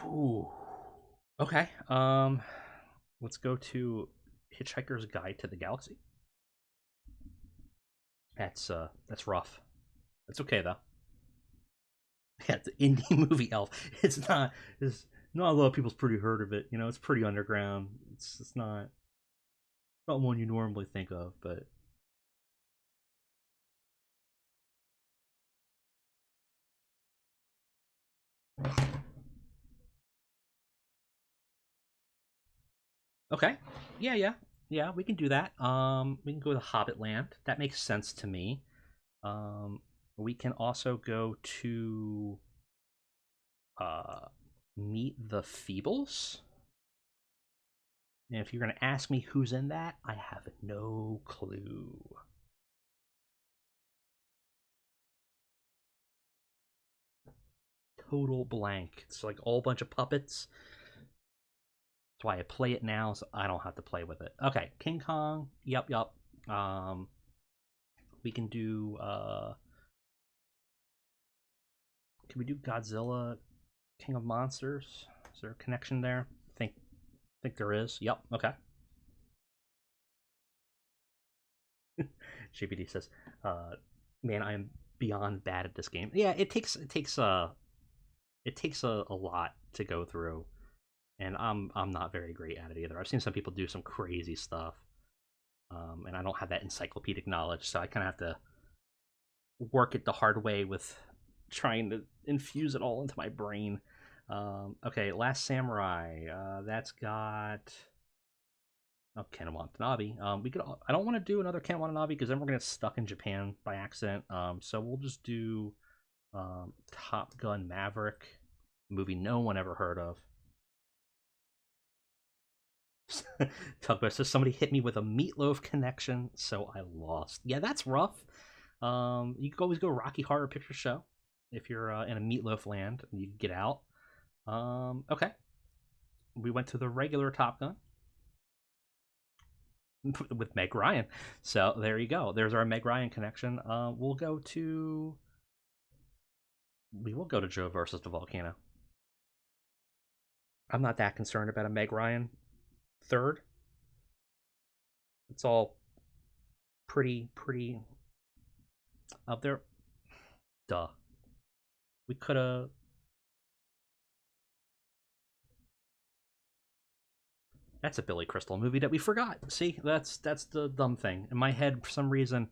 Ooh. Okay. Let's go to Hitchhiker's Guide to the Galaxy. That's rough. That's okay though. Yeah, it's an indie movie Elf. It's not. It's not a lot of people's pretty heard of it. You know, it's pretty underground. It's not one you normally think of, but okay. Yeah. We can do that. We can go to Hobbit Land. That makes sense to me. Um, we can also go to uh, Meet the Feebles. And if you're going to ask me who's in that, I have no clue. Total blank. It's like all bunch of puppets. That's why I play it now, so I don't have to play with it. Okay, King Kong. Yup. We can do. Can we do Godzilla, King of Monsters? Is there a connection there? Think there is. Yep. Okay. JPD says, "Man, I am beyond bad at this game." Yeah, it takes a lot to go through, and I'm not very great at it either. I've seen some people do some crazy stuff, and I don't have that encyclopedic knowledge, so I kind of have to work it the hard way with trying to infuse it all into my brain. Okay, Last Samurai. That's got Ken Watanabe. We could. I don't want to do another Ken Watanabe because then we're gonna get stuck in Japan by accident. So we'll just do Top Gun Maverick, movie no one ever heard of. Tugboat says somebody hit me with a meatloaf connection, so I lost. Yeah, that's rough. You could always go Rocky Horror Picture Show if you're in a meatloaf land and you get out. Okay, we went to the regular Top Gun with Meg Ryan, so there you go. There's our Meg Ryan connection. We will go to Joe versus the Volcano. I'm not that concerned about a Meg Ryan third. It's all pretty up there. Duh. We could have. That's a Billy Crystal movie that we forgot. See, that's the dumb thing. In my head, for some reason,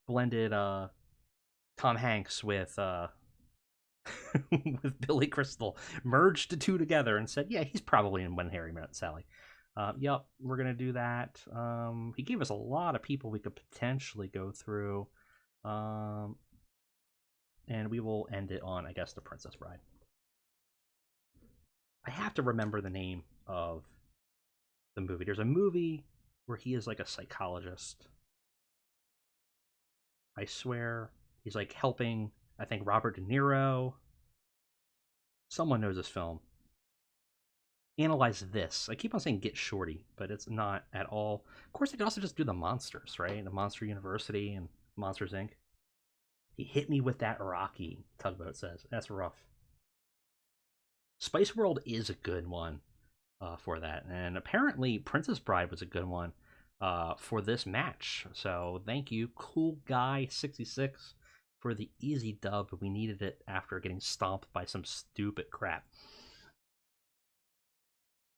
blended Tom Hanks with with Billy Crystal, merged the two together, and said, "Yeah, he's probably in When Harry Met Sally." Yep, we're gonna do that. He gave us a lot of people we could potentially go through, and we will end it on, I guess, The Princess Bride. I have to remember the name of the movie. There's a movie where he is like a psychologist. I swear, he's like helping, I think, Robert De Niro. Someone knows this film. Analyze this. I keep on saying Get Shorty, but it's not at all. Of course, I could also just do the monsters, right? The Monster University and Monsters Inc. He hit me with that Rocky, Tugboat says. That's rough. Spice World is a good one for that. And apparently, Princess Bride was a good one for this match. So thank you, Cool Guy 66, for the easy dub. We needed it after getting stomped by some stupid crap.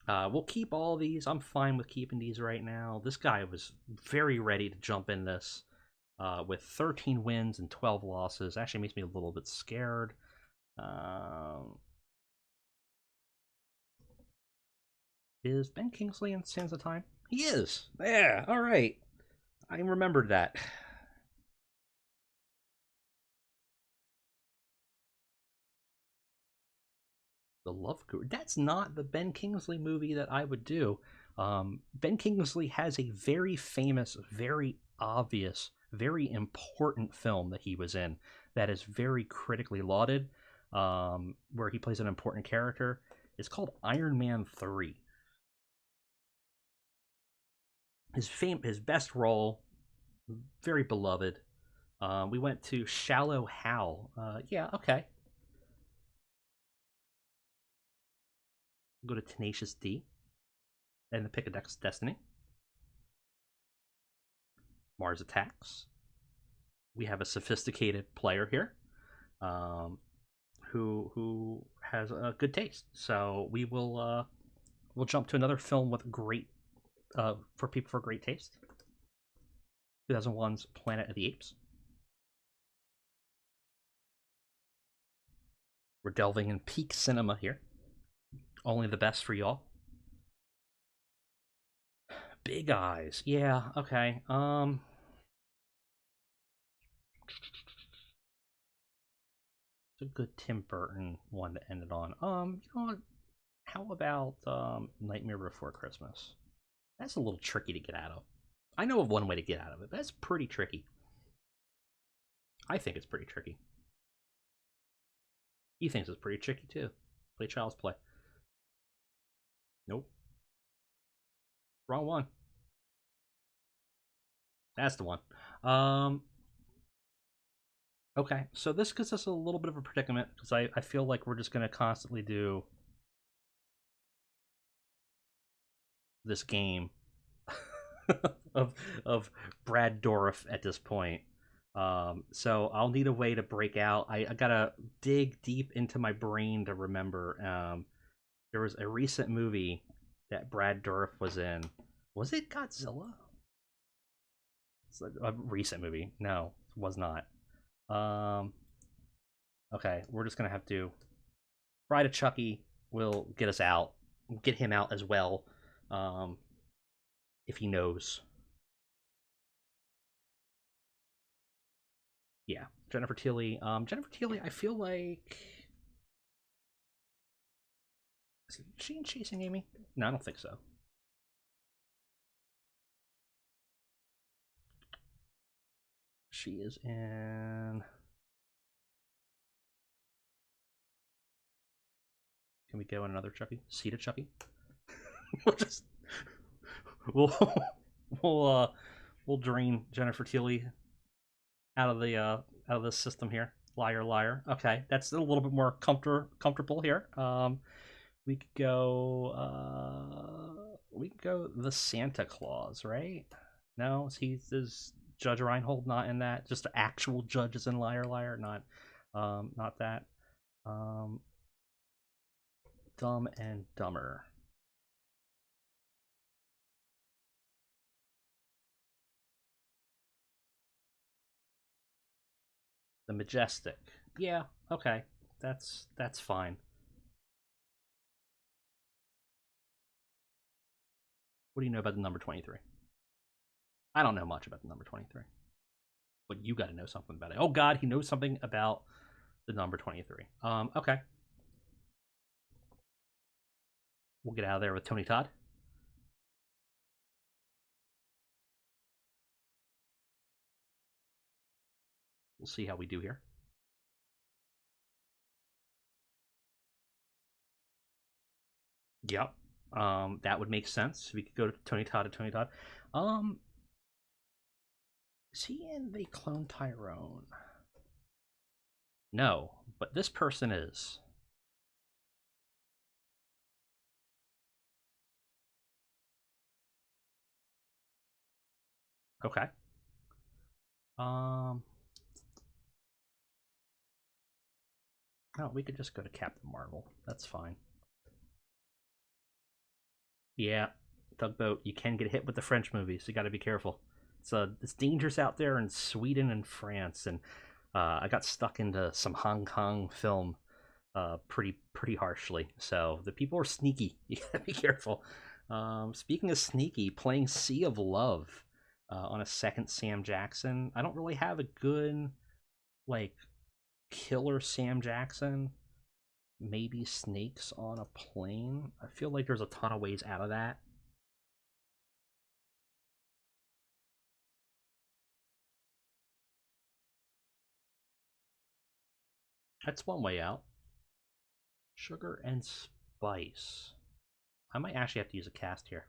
We'll keep all these. I'm fine with keeping these right now. This guy was very ready to jump in this with 13 wins and 12 losses. Actually makes me a little bit scared. Is Ben Kingsley in Sands of Time? He is. Yeah, all right. I remembered that. The Love Guru. That's not the Ben Kingsley movie that I would do. Ben Kingsley has a very famous, very obvious, very important film that he was in that is very critically lauded, where he plays an important character. It's called Iron Man 3. his best role, very beloved. We went to Shallow Hal. Yeah, okay. Go to Tenacious D and the Pick a Destiny. Mars Attacks. We have a sophisticated player here, um, who has a good taste. So we'll jump to another film with great for people for great taste. 2001's Planet of the Apes. We're delving in peak cinema here. Only the best for y'all. Big Eyes. Yeah, okay. It's a good Tim Burton one to end it on. You know what? How about Nightmare Before Christmas? That's a little tricky to get out of. I know of one way to get out of it, but that's pretty tricky. I think it's pretty tricky. He thinks it's pretty tricky too. Play Child's Play. Nope. Wrong one. That's the one. Okay, so this gives us a little bit of a predicament because I feel like we're just going to constantly do this game of Brad Dourif at this point. So I'll need a way to break out. I gotta dig deep into my brain to remember. There was a recent movie that Brad Dourif was in. Was it Godzilla? It's a recent movie. No, it was not. Okay, we're just gonna have to. Bride of Chucky will get us out. Get him out as well. If he knows. Yeah, Jennifer Tilly. Jennifer Tilly, I feel like. Is she in Chasing Amy? No, I don't think so. She is in. Can we go in another Chucky? Seed of Chucky? we'll just. We'll. We'll, we'll drain Jennifer Tilly out of the system here. Liar, liar. Okay, that's a little bit more comfortable here. We could go. We could go the Santa Claus, right? No, is Judge Reinhold not in that? Just the actual judges in Liar, Liar, not that. Um, Dumb and Dumber. The Majestic. Yeah, okay. That's fine. What do you know about the number 23? I don't know much about the number 23. But you got to know something about it. Oh god, he knows something about the number 23. Okay. We'll get out of there with Tony Todd. We'll see how we do here. Yep. That would make sense. We could go to Tony Todd. Is he in the Clone Tyrone? No, but this person is. Okay. Oh, we could just go to Captain Marvel. That's fine. Yeah, Tugboat. You can get hit with the French movies. You got to be careful. It's dangerous out there in Sweden and France, and I got stuck into some Hong Kong film pretty harshly. So the people are sneaky. You gotta be careful. Speaking of sneaky, playing Sea of Love on a second Sam Jackson. I don't really have a good like killer Sam Jackson. Maybe Snakes on a Plane. I feel like there's a ton of ways out of that. That's one way out. Sugar and Spice. I might actually have to use a cast here.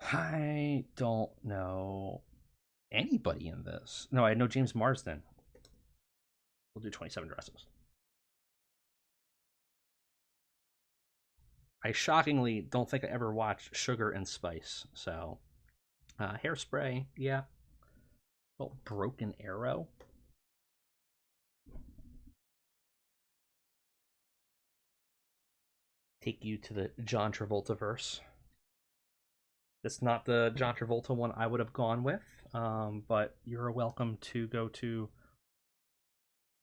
I don't know anybody in this. No, I know James Marsden. We'll do 27 dresses. I shockingly don't think I ever watched Sugar and Spice. So, Hairspray, yeah. Well, Broken Arrow. Take you to the John Travolta verse. That's not the John Travolta one I would have gone with, but you're welcome to go to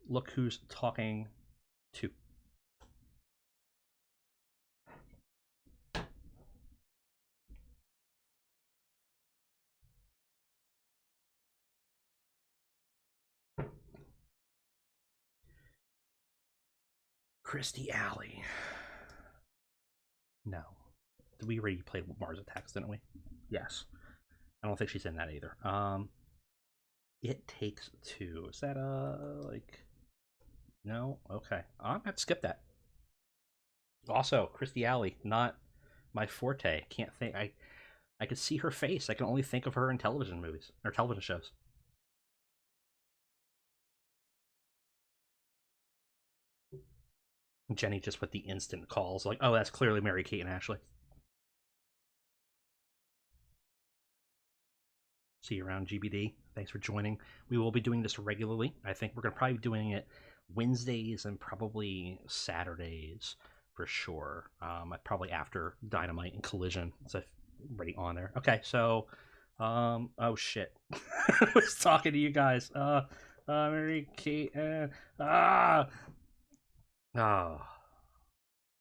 Look Who's Talking To. Christy Alley. No. We already played Mars Attacks, didn't we? Yes. I don't think she's in that either. It Takes Two. Is that like? No. Okay. I'm gonna have to skip that. Also, Christy Alley, not my forte. Can't think. I could see her face. I can only think of her in television movies or television shows. Jenny just with the instant calls, like, oh, that's clearly Mary Kate and Ashley. See you around, GBD. Thanks for joining. We will be doing this regularly. I think we're going to probably be doing it Wednesdays and probably Saturdays for sure. Probably after Dynamite and Collision. So already on there. Okay, so, oh shit. I was talking to you guys. Mary Kate, oh,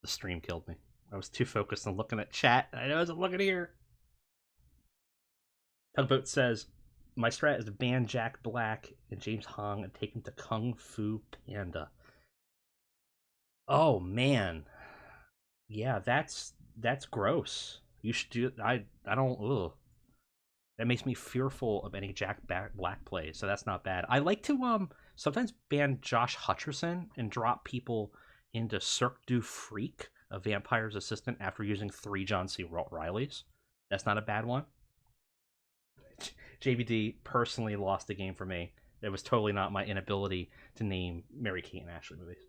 the stream killed me. I was too focused on looking at chat. I wasn't looking here. Tugboat says, my strat is to ban Jack Black and James Hong and take him to Kung Fu Panda. Oh man, yeah, that's gross. You should do. I don't. Ugh. That makes me fearful of any Jack Black plays. So that's not bad. I like to sometimes ban Josh Hutcherson and drop people into Cirque du Freak, a vampire's assistant, after using 3 John C. Rileys. That's not a bad one. JBD personally lost the game for me. It was totally not my inability to name Mary Kate and Ashley movies.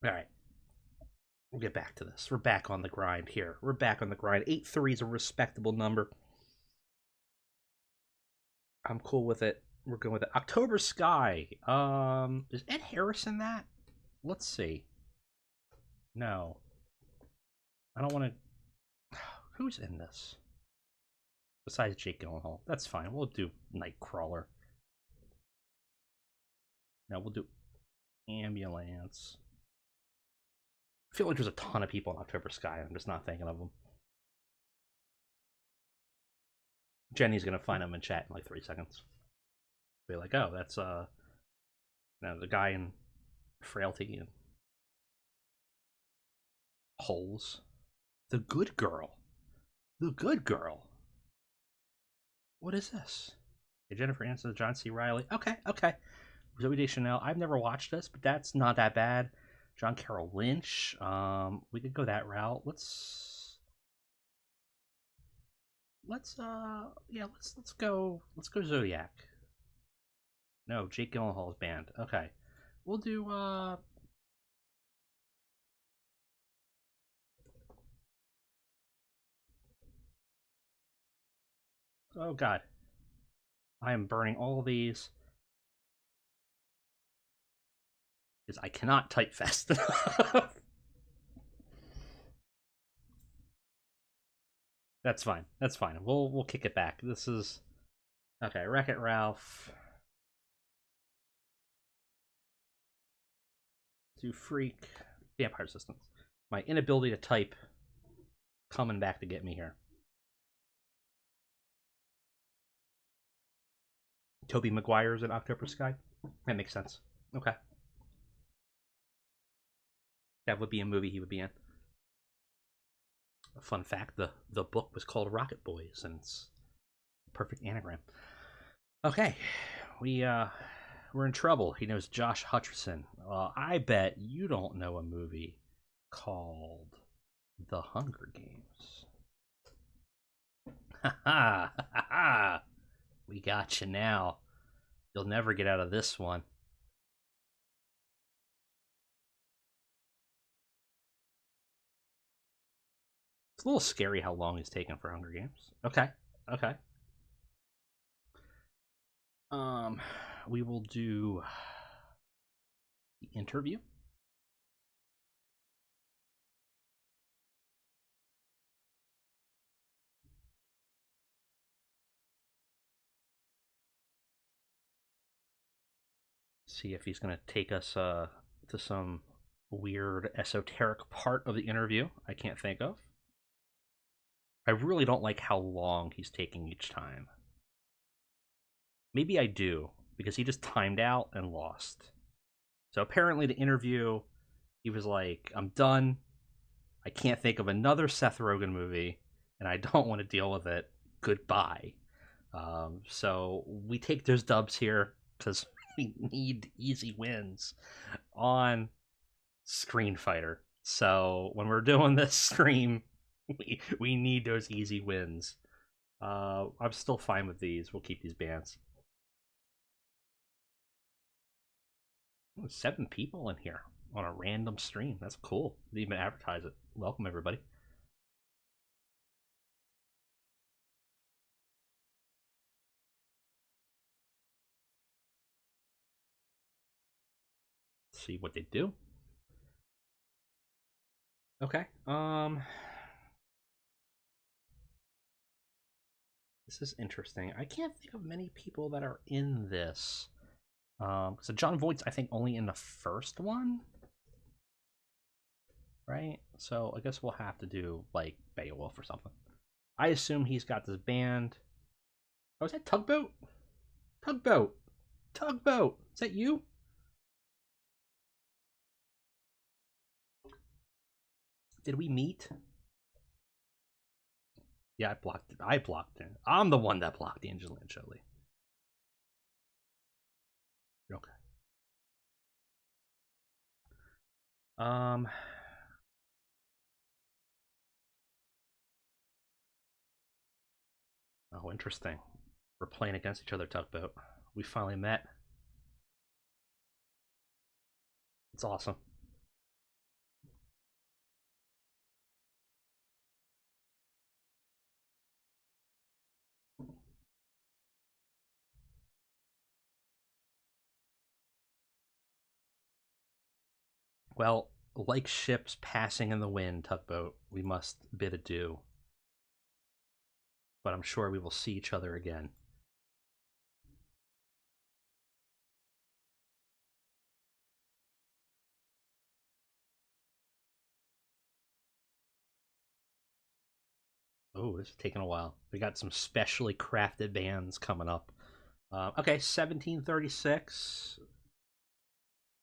All right. We'll get back to this. We're back on the grind here. We're back on the grind. 8-3 is a respectable number. I'm cool with it. We're going with it. October Sky. Is Ed Harris in that? Let's see. No. I don't want to... Who's in this? Besides Jake Gyllenhaal. That's fine. We'll do Nightcrawler. No, we'll do Ambulance. I feel like there's a ton of people in October Sky. I'm just not thinking of them. Jenny's gonna find them in chat in like 3 seconds. Be like, oh, that's the guy in Frailty and Holes. The Good Girl. The Good Girl. What is this? Hey, Jennifer Aniston, John C. Reilly. Okay. Zoe Deschanel. I've never watched this, but that's not that bad. John Carroll Lynch. We could go that route. Let's go Zodiac. No, Jake Gyllenhaal's band. Okay. We'll do oh god. I am burning all these. Because I cannot type fast enough. That's fine. We'll kick it back. This is okay. Wreck-It Ralph. Do Freak. Vampire Assistants. My inability to type coming back to get me here. Tobey Maguire's in October Sky. That makes sense. Okay. That would be a movie he would be in. A fun fact, the book was called Rocket Boys, and it's a perfect anagram. Okay. We're in trouble. He knows Josh Hutcherson. Well, I bet you don't know a movie called The Hunger Games. Ha ha ha ha! We got you now. You'll never get out of this one. It's a little scary how long he's taken for Hunger Games. Okay. Okay. We will do the interview. See if he's going to take us to some weird esoteric part of the interview I can't think of. I really don't like how long he's taking each time. Maybe I do, because he just timed out and lost. So apparently the interview, he was like, I'm done. I can't think of another Seth Rogen movie, and I don't want to deal with it. Goodbye. So we take those dubs here because we need easy wins on Screen Fighter. So when we're doing this stream, we need those easy wins. I'm still fine with these. We'll keep these bands. 7 people in here on a random stream. That's cool. Didn't even advertise it. Welcome, everybody. Let's see what they do. Okay. This is interesting. I can't think of many people that are in this. So John Voight's, I think, only in the first one, right? So I guess we'll have to do like Beowulf or something. I assume he's got this band. Oh, is that Tugboat? Tugboat. Tugboat. Is that you? Did we meet? Yeah, I blocked it. I blocked it. I'm the one that blocked Angelina Jolie. Okay. Oh, interesting. We're playing against each other, Tugboat. We finally met. It's awesome. Well, like ships passing in the wind, Tugboat, we must bid adieu. But I'm sure we will see each other again. Oh, this is taking a while. We got some specially crafted bands coming up. Okay, 1736.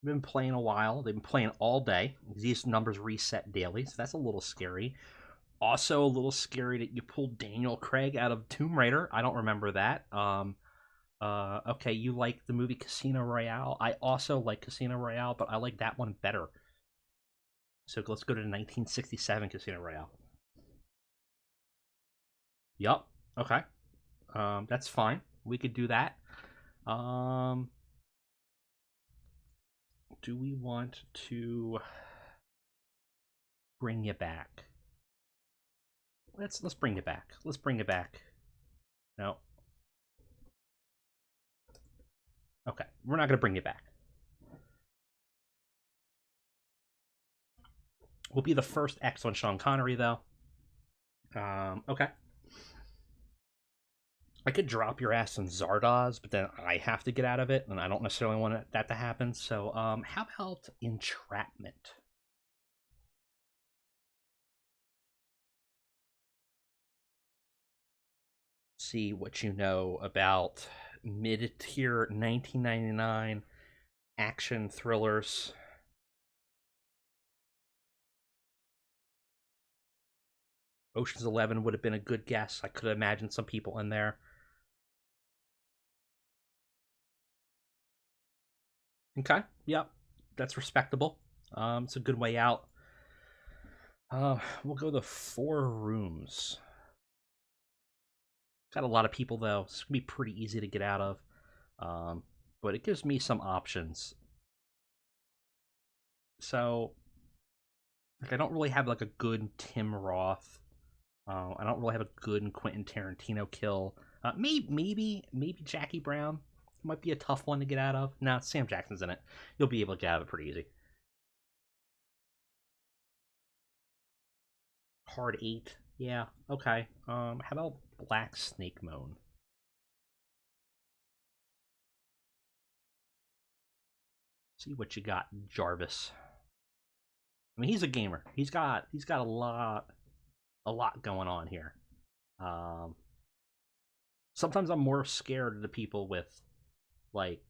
Been playing a while. They've been playing all day. These numbers reset daily, so that's a little scary. Also, a little scary that you pulled Daniel Craig out of Tomb Raider. I don't remember that. Okay, you like the movie Casino Royale. I also like Casino Royale, but I like that one better. So let's go to 1967 Casino Royale. Yup. Okay. That's fine. We could do that. Do we want to bring you back? Let's bring it back. Let's bring it back. No. Okay, we're not gonna bring it back. We'll be the first X on Sean Connery, though. Okay. I could drop your ass in Zardoz, but then I have to get out of it, and I don't necessarily want that to happen. So, how about Entrapment? See what you know about mid-tier 1999 action thrillers. Ocean's 11 would have been a good guess. I could imagine some people in there. Okay, yep, that's respectable. It's a good way out. We'll go the 4 rooms. Got a lot of people though. It's gonna be pretty easy to get out of, but it gives me some options. So, like, I don't really have like a good Tim Roth. I don't really have a good Quentin Tarantino kill. Maybe Jackie Brown. It might be a tough one to get out of. Nah, Sam Jackson's in it. You'll be able to get out of it pretty easy. Hard 8. Yeah, okay. How about Black Snake Moan? See what you got, Jarvis. I mean, he's a gamer. He's got a lot going on here. Um, Sometimes I'm more scared of the people with like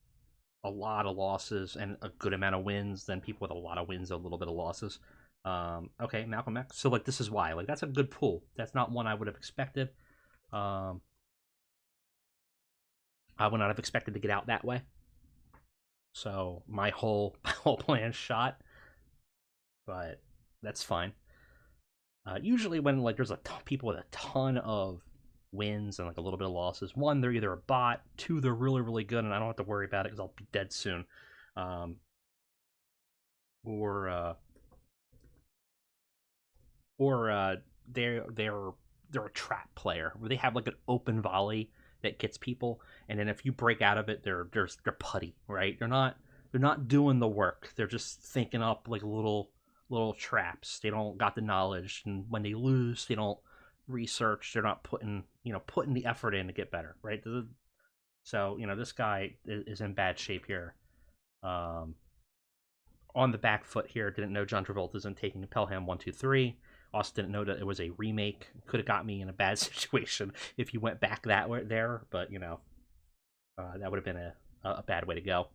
a lot of losses and a good amount of wins than people with a lot of wins and a little bit of losses. Okay, Malcolm X. So like this is why. Like that's a good pool. That's not one I would have expected. Um, I would not have expected to get out that way. So my whole my whole plan shot, but that's fine. Usually when like there's people with a ton of wins and like a little bit of losses, one they're either a bot, two they're really really good and I don't have to worry about it because I'll be dead soon, um, or uh, or they're a trap player where they have like an open volley that gets people, and then if you break out of it, they're putty, right? They're not doing the work. They're just thinking up like little traps. They don't got the knowledge, and when they lose, they don't research. They're not putting the effort in to get better, right? So this guy is in bad shape here. Um, on the back foot here. Didn't know John Travolta's in Taking Pelham 1-2-3. Also didn't know that it was a remake. Could have got me in a bad situation if you went back that way there, but that would have been a bad way to go.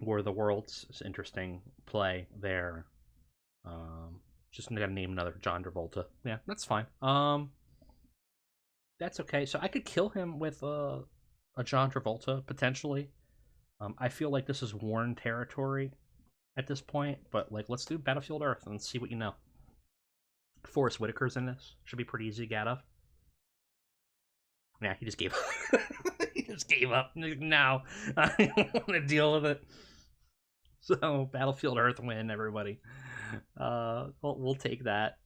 War of the Worlds is interesting play there. Just gotta name another John Travolta. Yeah, that's fine. That's okay. So I could kill him with a John Travolta potentially. I feel like this is worn territory at this point, but like let's do Battlefield Earth and see what you know. Forrest Whitaker's in this. Should be pretty easy to get out of. Yeah, he just gave up. He just gave up. No, I don't want to deal with it. So Battlefield Earth win, everybody. We'll take that.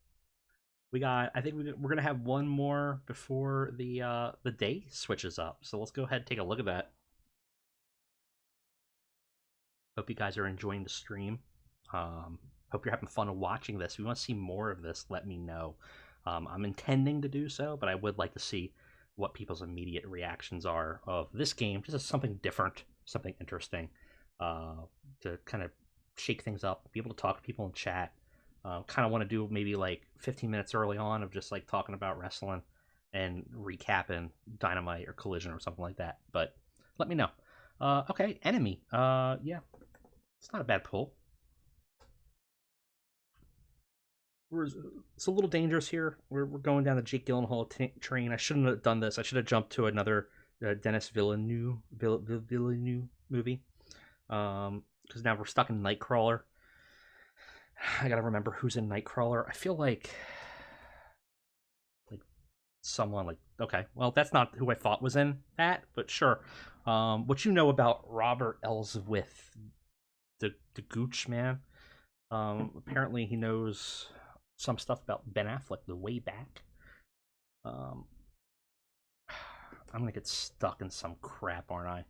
I think we're gonna have one more before the day switches up. So let's go ahead and take a look at that. Hope you guys are enjoying the stream. Hope you're having fun watching this. If you want to see more of this, let me know. I'm intending to do so, but I would like to see what people's immediate reactions are of this game. Just as something different, something interesting, to kind of shake things up, be able to talk to people in chat. Kind of want to do maybe like 15 minutes early on of just like talking about wrestling and recapping Dynamite or Collision or something like that. But let me know. Okay, enemy. Yeah, it's not a bad pull. It's a little dangerous here. We're going down the Jake Gyllenhaal train. I shouldn't have done this. I should have jumped to another Dennis Villeneuve movie. Because now we're stuck in Nightcrawler. I gotta remember who's in Nightcrawler. I feel like someone like, okay, well that's not who I thought was in that, but sure. What you know about Robert Elswith, the Gooch man? Apparently he knows some stuff about Ben Affleck the way back. I'm gonna get stuck in some crap, aren't I?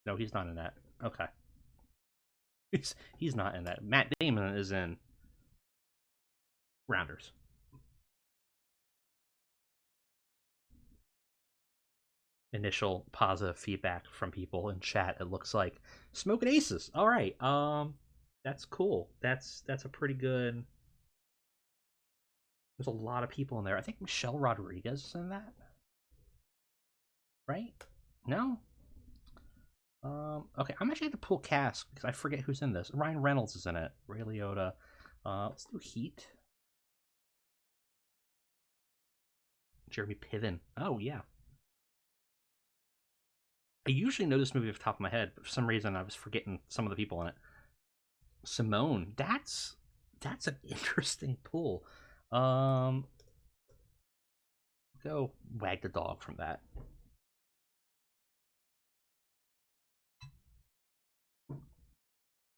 No, he's not in that. Okay. He's not in that. Matt Damon is in Rounders. Initial positive feedback from people in chat. It looks like Smoking Aces. All right. That's cool. That's a pretty good. There's a lot of people in there. I think Michelle Rodriguez is in that. Right? No? Okay, I'm actually going to pull cast because I forget who's in this. Ryan Reynolds is in it. Ray Liotta. Let's do Heat. Jeremy Piven. Oh, yeah. I usually know this movie off the top of my head, but for some reason I was forgetting some of the people in it. Simone. That's That's an interesting pull. Go wag the dog from that.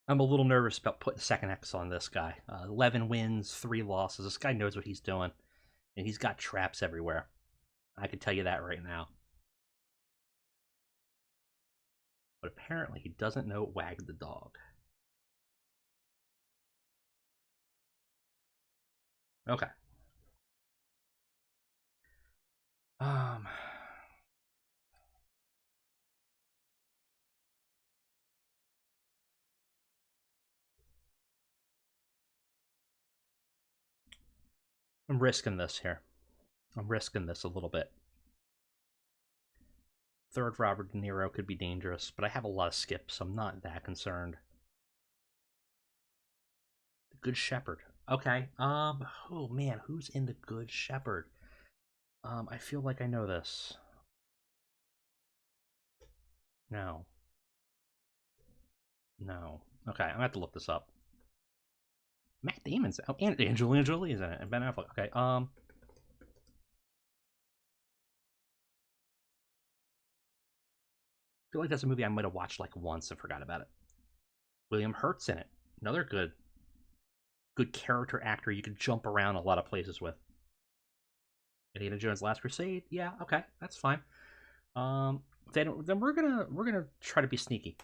I'm a little nervous about putting second X on this guy. 11 wins, 3 losses. This guy knows what he's doing, and he's got traps everywhere. I can tell you that right now. But apparently he doesn't know wag the dog. Okay. I'm risking this here. I'm risking this a little bit. Third Robert De Niro could be dangerous, but I have a lot of skips, so I'm not that concerned. The Good Shepherd. Okay. Oh man, who's in the Good Shepherd? I feel like I know this. No. No. Okay, I'm gonna have to look this up. Matt Damon's out, and Angelina Jolie is in it, and Ben Affleck. Okay, I feel like that's a movie I might have watched like once and forgot about it. William Hurt's in it. Another good character actor you could jump around a lot of places with. Indiana Jones: Last Crusade. Yeah, okay, that's fine. Then we're gonna try to be sneaky.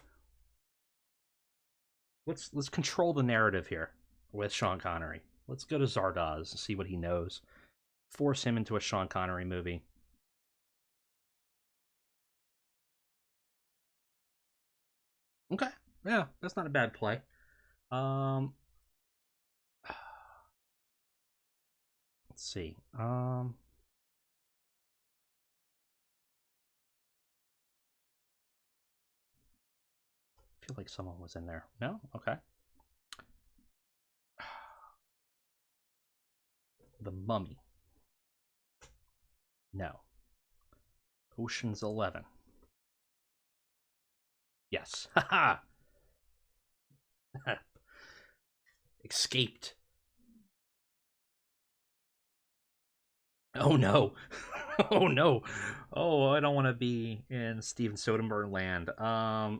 Let's control the narrative here with Sean Connery. Let's go to Zardoz and see what he knows. Force him into a Sean Connery movie. Okay, yeah, that's not a bad play. Let's see. I feel like someone was in there. No? Okay. The Mummy. No. Ocean's 11. Yes. Haha. Escaped. Oh no. Oh no. Oh, I don't want to be in Steven Soderbergh land. I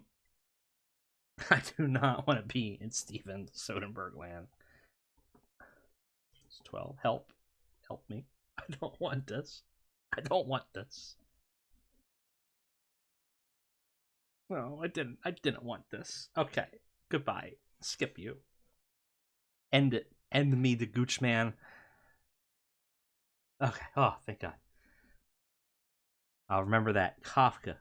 do not want to be in Steven Soderbergh land. It's 12. Help. Help me. I don't want this. I don't want this. No, I didn't. I didn't want this. Okay. Goodbye. Skip you. End it. End me, the Gooch Man. Okay. Oh, thank God. I'll remember that. Kafka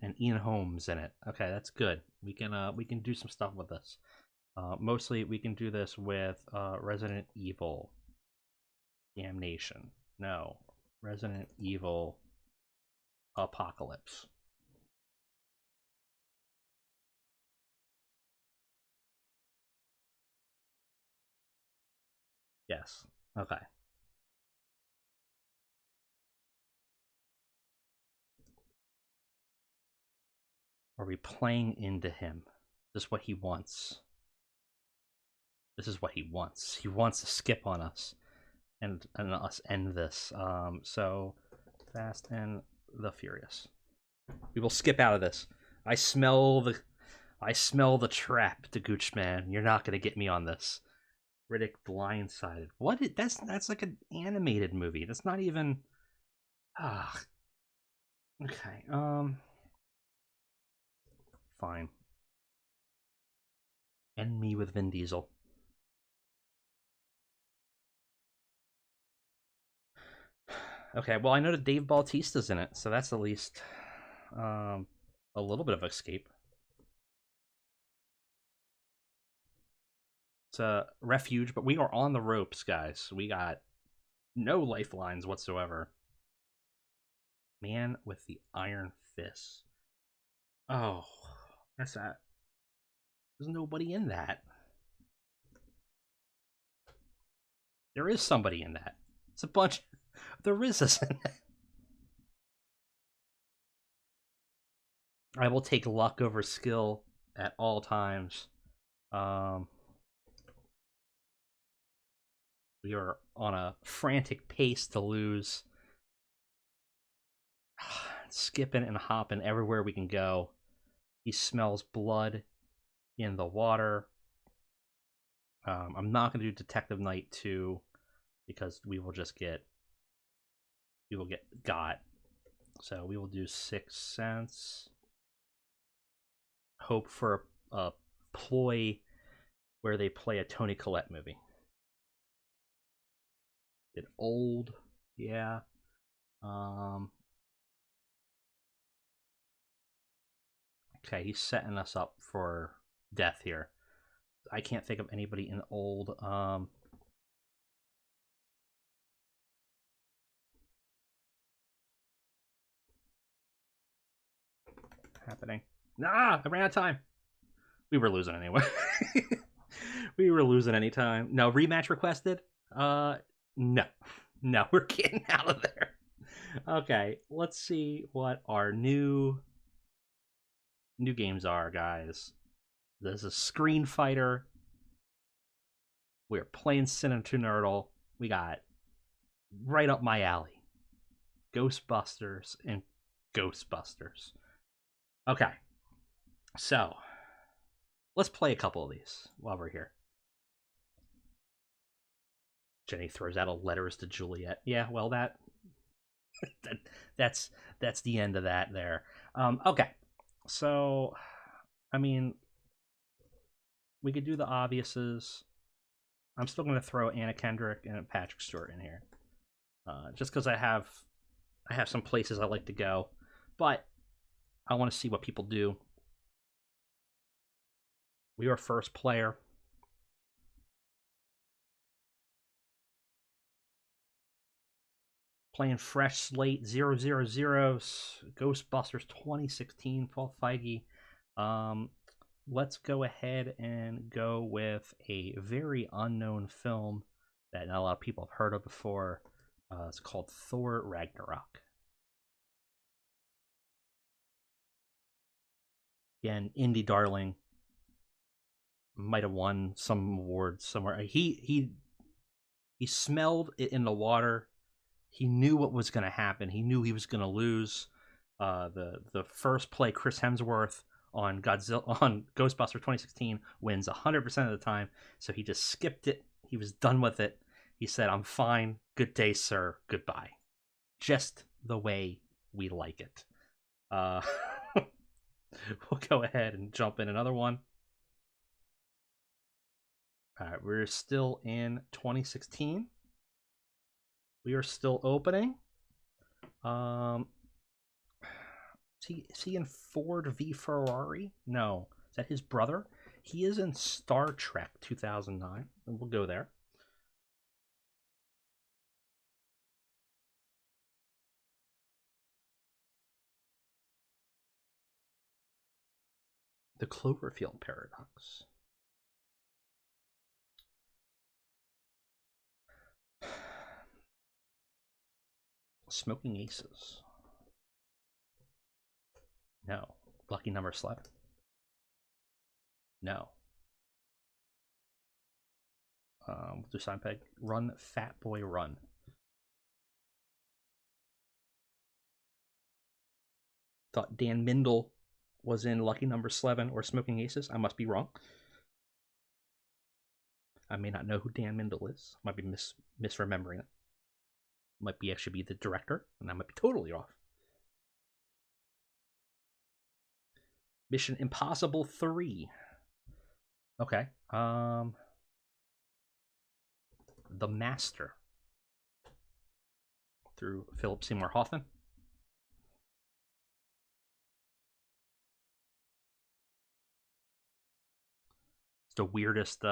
and Ian Holmes in it. Okay, that's good. We can do some stuff with this. Mostly we can do this with Resident Evil. Damnation. No. Resident Evil Apocalypse. Yes. Okay. Are we playing into him? This is what he wants. This is what he wants. He wants to skip on us and us end this. So Fast and the Furious. We will skip out of this. I smell the trap, the Gooch Man. You're not gonna get me on this. Riddick Blindsided. What? That's like an animated movie. That's not even. Ah. Okay. Fine. End me with Vin Diesel. Okay, well I know that Dave Bautista's in it, so that's at least a little bit of escape. It's a refuge, but we are on the ropes, guys. We got no lifelines whatsoever. Man with the Iron Fist. Oh, that's that. There's nobody in that. There is somebody in that. It's a bunch. There is this in that. I will take luck over skill at all times. We are on a frantic pace to lose. Skipping and hopping everywhere we can go. He smells blood in the water. I'm not going to do Detective Night 2 because we will get got. So we will do Sixth Sense. Hope for a ploy where they play a Toni Collette movie. Did Old, yeah. Okay, he's setting us up for death here. I can't think of anybody in Old. Happening. Nah, I ran out of time. We were losing anyway. We were losing anytime. No, rematch requested? No. No, we're getting out of there. Okay, let's see what our new games are, guys. This is Screen Fighter. We're playing Cine2Nerdle. We got right up my alley. Ghostbusters and Ghostbusters. Okay. So, let's play a couple of these while we're here. Jenny throws out a letters to Juliet. Yeah, well, that's the end of that there. Okay. So, I mean, we could do the obviouses. I'm still going to throw Anna Kendrick and Patrick Stewart in here, just because I have some places I like to go, but I want to see what people do. We are first player. Playing fresh slate 000 Ghostbusters 2016 Paul Feige. Let's go ahead and go with a very unknown film that not a lot of people have heard of before. It's called Thor Ragnarok. Again, indie darling. Might have won some awards somewhere. He smelled it in the water. He knew what was going to happen. He knew he was going to lose. The first play, Chris Hemsworth on Ghostbusters 2016 wins 100% of the time. So he just skipped it. He was done with it. He said, "I'm fine. Good day, sir. Goodbye." Just the way we like it. We'll go ahead and jump in another one. All right, we're still in 2016. We are still opening. Is he in Ford v Ferrari? No. Is that his brother? He is in Star Trek 2009. And we'll go there. The Cloverfield Paradox. Smoking Aces. No. Lucky Number 11. No. We'll do sign peg. Run, Fat Boy, Run. Thought Dan Mindel was in Lucky Number 11 or Smoking Aces. I must be wrong. I may not know who Dan Mindel is. Might be misremembering it. Might be actually be the director, and I might be totally off. Mission Impossible 3. Okay. The Master. Through Philip Seymour Hoffman. It's the weirdest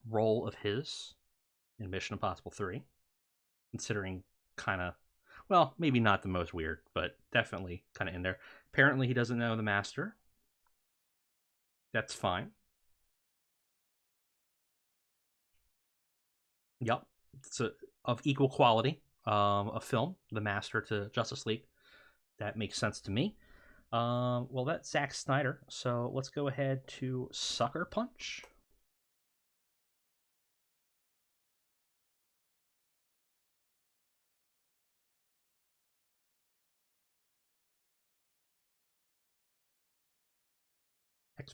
role of his in Mission Impossible 3. Considering kind of, well, maybe not the most weird, but definitely kind of in there. Apparently he doesn't know the Master. That's fine. Yep. It's of equal quality a film, The Master to Justice League. That makes sense to me. Well, that's Zack Snyder. So let's go ahead to Sucker Punch.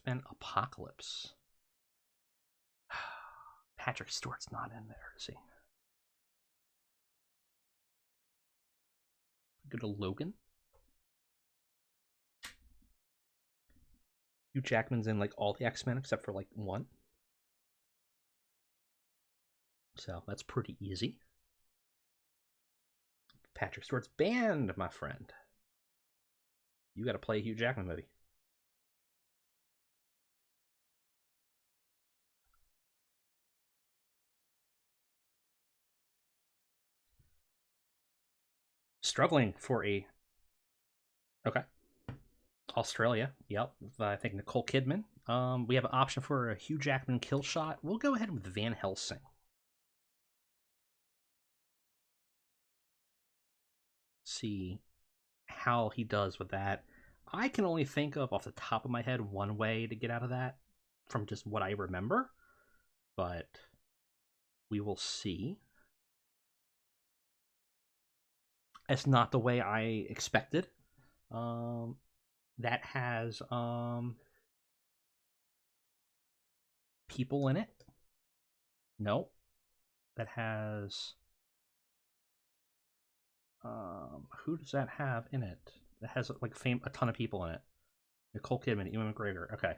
X-Men Apocalypse. Patrick Stewart's not in there, is he? Go to Logan. Hugh Jackman's in like all the X-Men except for like one. So that's pretty easy. Patrick Stewart's banned, my friend. You got to play a Hugh Jackman movie. Struggling for a... Okay. Australia. Yep. I think Nicole Kidman. We have an option for a Hugh Jackman kill shot. We'll go ahead with Van Helsing. See how he does with that. I can only think of, off the top of my head, one way to get out of that from just what I remember. But we will see. It's not the way I expected. That has people in it. No. That has... who does that have in it? That has like a ton of people in it. Nicole Kidman, Ewan McGregor. Okay.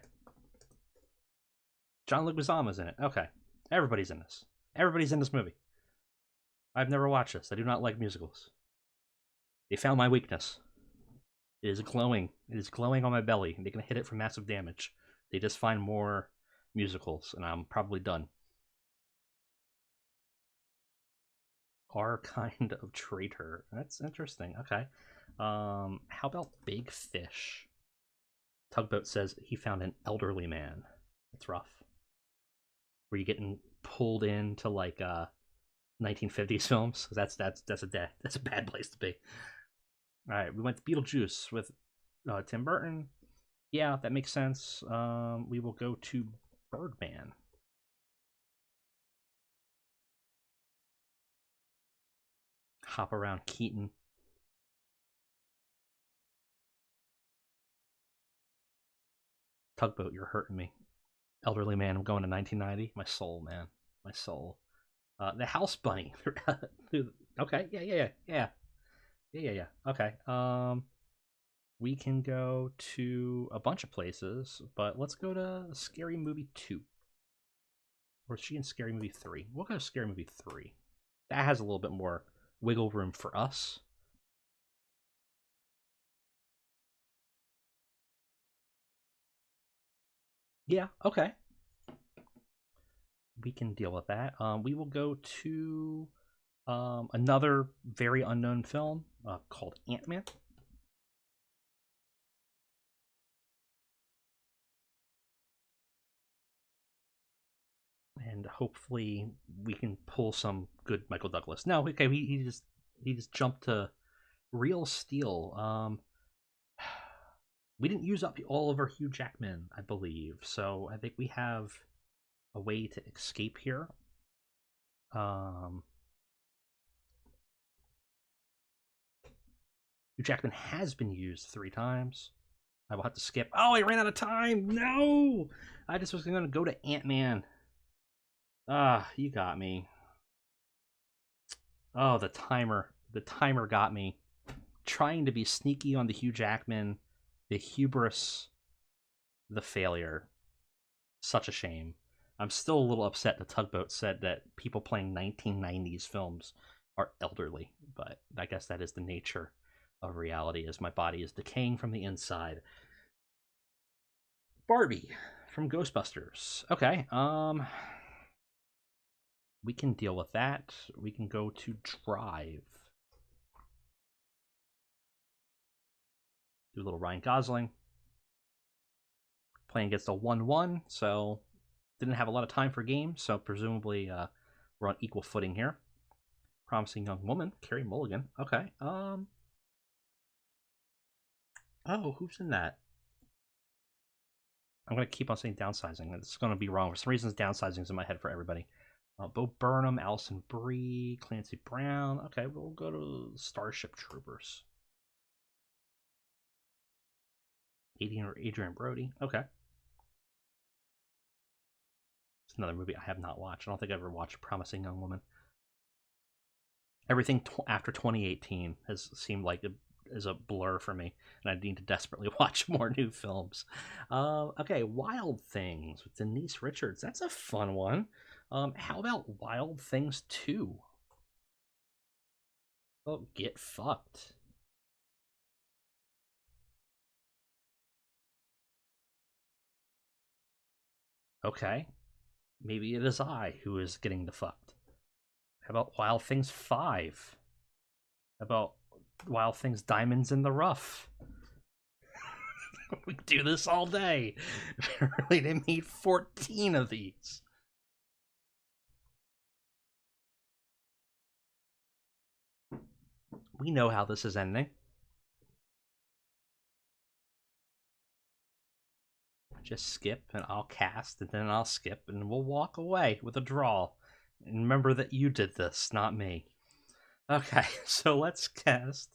John Leguizamo's in it. Okay. Everybody's in this. Everybody's in this movie. I've never watched this. I do not like musicals. They found my weakness. It is glowing. It is glowing on my belly. They can hit it for massive damage. They just find more musicals, and I'm probably done. Our kind of traitor. That's interesting. Okay. How about Big Fish? Tugboat says he found an elderly man. That's rough. Were you getting pulled into like 1950s films? That's a bad place to be. All right, we went to Beetlejuice with Tim Burton. Yeah, that makes sense. We will go to Birdman. Hop around Keaton. Tugboat, you're hurting me. Elderly man, I'm going to 1990. My soul, man. My soul. The House Bunny. Okay, yeah. Okay. We can go to a bunch of places, but let's go to Scary Movie 2. Or is she in Scary Movie 3? We'll go to Scary Movie 3. That has a little bit more wiggle room for us. Yeah, okay. We can deal with that. We will go to another very unknown film called Ant-Man. And hopefully we can pull some good Michael Douglas. No, okay, he just jumped to Real Steel. We didn't use up all of our Hugh Jackman, I believe, so I think we have a way to escape here. Hugh Jackman has been used 3 times. I will have to skip. Oh, I ran out of time. No, I just was going to go to Ant-Man. Ah, you got me. Oh, the timer. The timer got me. Trying to be sneaky on the Hugh Jackman, the hubris, the failure. Such a shame. I'm still a little upset the Tugboat said that people playing 1990s films are elderly, but I guess that is the nature of reality as my body is decaying from the inside. Barbie from Ghostbusters. Okay, we can deal with that. We can go to Drive. Do a little Ryan Gosling. Playing against a 1-1, so didn't have a lot of time for games, so presumably we're on equal footing here. Promising Young Woman, Carey Mulligan. Okay. Oh, who's in that? I'm going to keep on saying Downsizing. It's going to be wrong. For some reason, Downsizing is in my head for everybody. Bo Burnham, Alison Brie, Clancy Brown. Okay, we'll go to Starship Troopers. Adrian Brody. Okay. another movie I have not watched. I don't think I've ever watched Promising Young Woman. Everything after 2018 has seemed like is a blur for me, and I need to desperately watch more new films. Okay, Wild Things with Denise Richards. That's a fun one. How about Wild Things 2? Oh, get fucked. Okay, maybe it is I who is getting the fucked. How about Wild Things 5? How about Wild Things Diamonds in the Rough? We do this all day. Apparently, they made 14 of these. We know how this is ending. Just skip, and I'll cast, and then I'll skip, and we'll walk away with a draw. And remember that you did this, not me. Okay, so let's cast.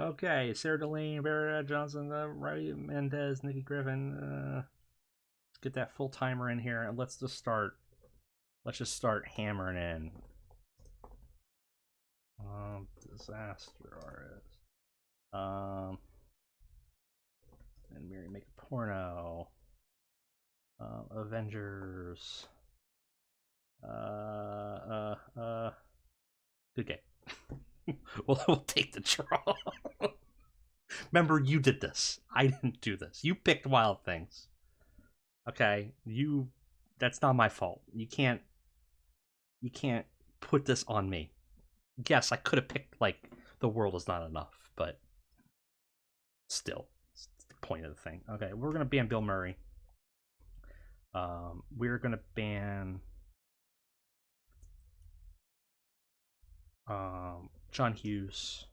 Okay, Sarah Delane, Vera Johnson, Ray Mendez, Nikki Griffin. Let's get that full timer in here, and let's just start. Let's just start hammering in. Disaster artist. And Mary make a porno. Avengers. Good game. We'll take the draw. Remember, you did this. I didn't do this. You picked Wild Things. Okay, that's not my fault. You can't put this on me. Yes, I could have picked like The World Is Not Enough, but still, it's the point of the thing. Okay, we're gonna ban Bill Murray. We're gonna ban John Hughes.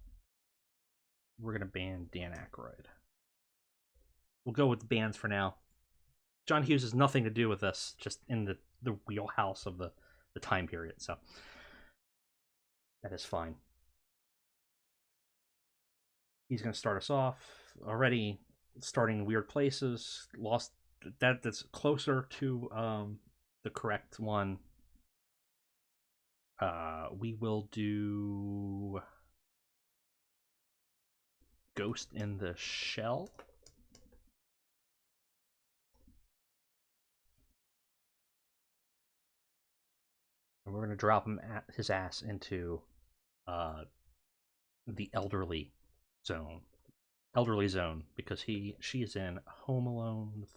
We're gonna ban Dan Aykroyd. We'll go with the bans for now. John Hughes has nothing to do with this, just in the wheelhouse of the time period, so that is fine. He's going to start us off already, starting in weird places. Lost that's closer to the correct one. We will do Ghost in the Shell. And we're going to drop his ass into the elderly zone. Elderly zone, because she is in Home Alone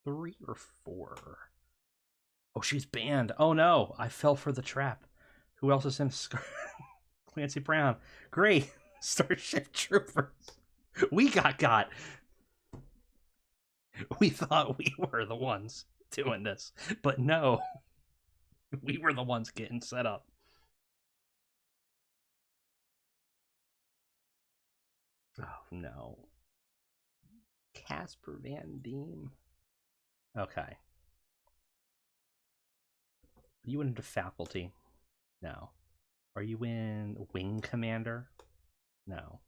3 or 4. Oh, she's banned. Oh no, I fell for the trap. Who else is in Clancy Brown? Great. Starship Troopers. We got. We thought we were the ones doing this, but no. We were the ones getting set up. Oh no. Casper Van Diem. Okay. Are you into faculty? No. Are you in Wing Commander? No.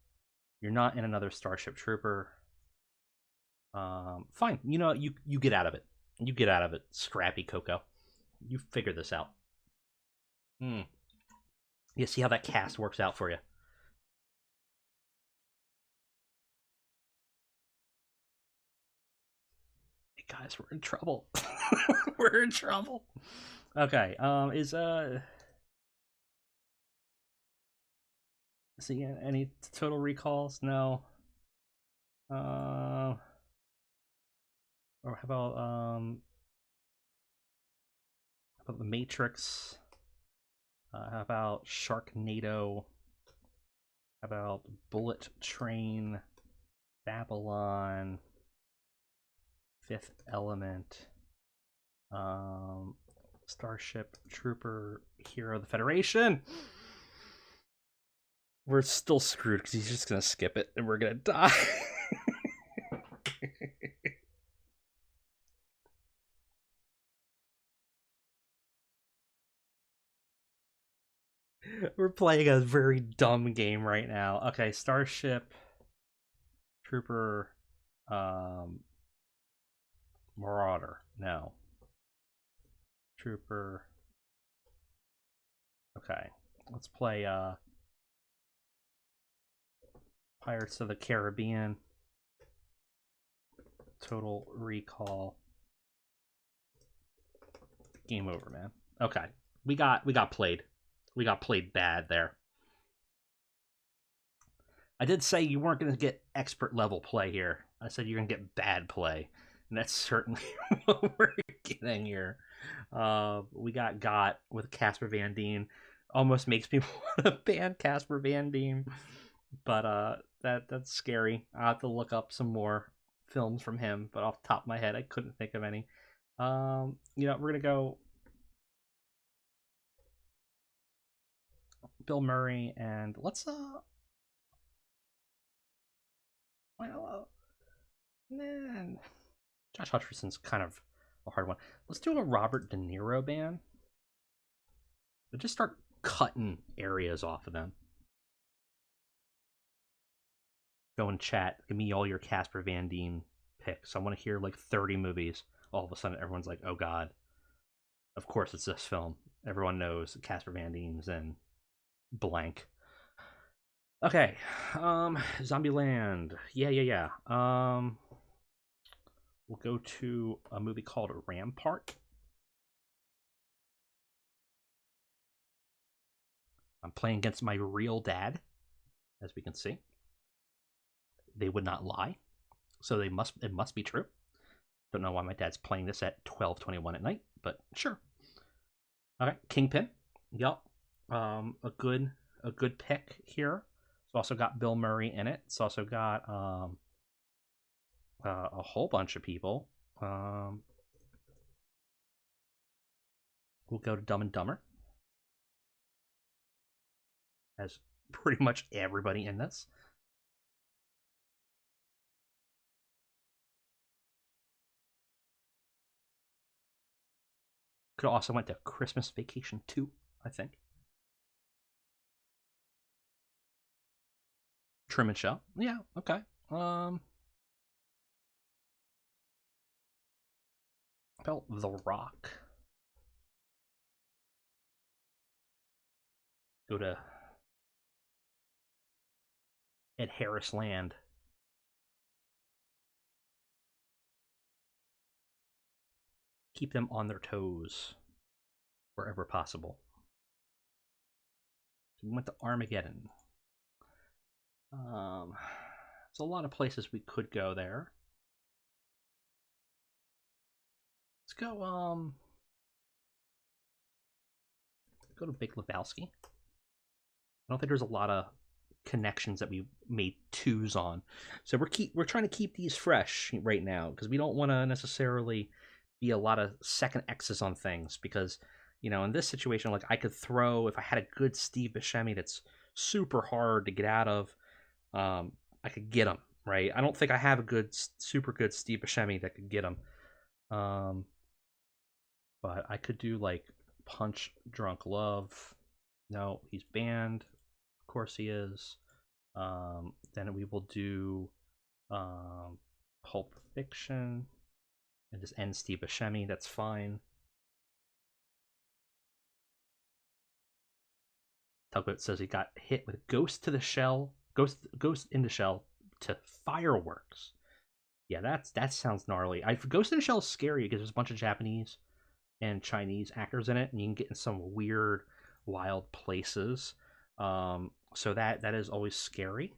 You're not in another Starship Trooper. Fine. You know, you get out of it. You get out of it, Scrappy Coco. You figure this out. You see how that cast works out for you. Hey guys, we're in trouble. We're in trouble. Okay. Is he any total recalls? No. Or how about The Matrix? How about Sharknado? How about Bullet Train? Babylon? Fifth Element? Starship Trooper, Hero of the Federation? We're still screwed because he's just gonna skip it and we're gonna die. We're playing a very dumb game right now. Okay, Starship Trooper, Marauder. No. Trooper. Okay, let's play Pirates of the Caribbean. Total Recall. Game over, man. Okay, we got played. We got played bad there. I did say you weren't going to get expert level play here. I said you're going to get bad play, and that's certainly what we're getting here. We got with Casper Van Dien. Almost makes me want to ban Casper Van Dien, but that's scary. I'll have to look up some more films from him, but off the top of my head, I couldn't think of any. We're gonna go Bill Murray, and let's man, Josh Hutcherson's kind of a hard one. Let's do a Robert De Niro ban. But just start cutting areas off of them. Go and chat. Give me all your Casper Van Dien picks. I want to hear like 30 movies. All of a sudden, everyone's like, "Oh God!" Of course, it's this film. Everyone knows Casper Van Dien's in blank. Okay, Zombieland. Yeah. We'll go to a movie called Rampart. I'm playing against my real dad, as we can see. They would not lie, so it must be true. Don't know why my dad's playing this at 12:21 at night, but sure. Okay, Kingpin. Yep. A good pick here. It's also got Bill Murray in it. It's also got a whole bunch of people. We'll go to Dumb and Dumber. Has pretty much everybody in this. Could also went to Christmas Vacation 2, I think. Truman Show. Yeah, okay. About The Rock. Go to Ed Harris Land. Keep them on their toes wherever possible. So we went to Armageddon. There's a lot of places we could go there. Let's go to Big Lebowski. I don't think there's a lot of connections that we made twos on, so we're trying to keep these fresh right now because we don't want to necessarily be a lot of second X's on things, because in this situation, like, I could throw, if I had a good Steve Buscemi that's super hard to get out of, I could get him, right? I don't think I have a super good Steve Buscemi that could get him, but I could do like Punch Drunk Love. No, he's banned. Of course he is. Then we will do Pulp Fiction and just end Steve Buscemi. That's fine. Tugboat says he got hit with Ghost in the Shell to Fireworks. Yeah, that sounds gnarly. Ghost in the Shell is scary because there's a bunch of Japanese and Chinese actors in it, and you can get in some weird, wild places. So that is always scary.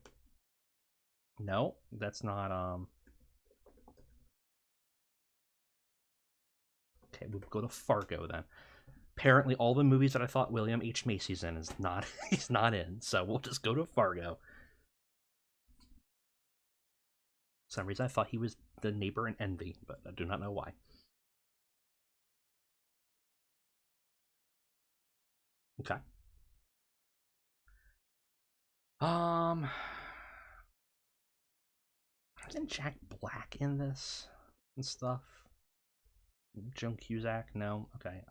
No, that's not. Okay, we'll go to Fargo then. Apparently, all the movies that I thought William H. Macy's in is not. He's not in. So we'll just go to Fargo. For some reason, I thought he was the neighbor in Envy, but I do not know why. Okay. Isn't Jack Black in this and stuff? Joan Cusack? No. Okay.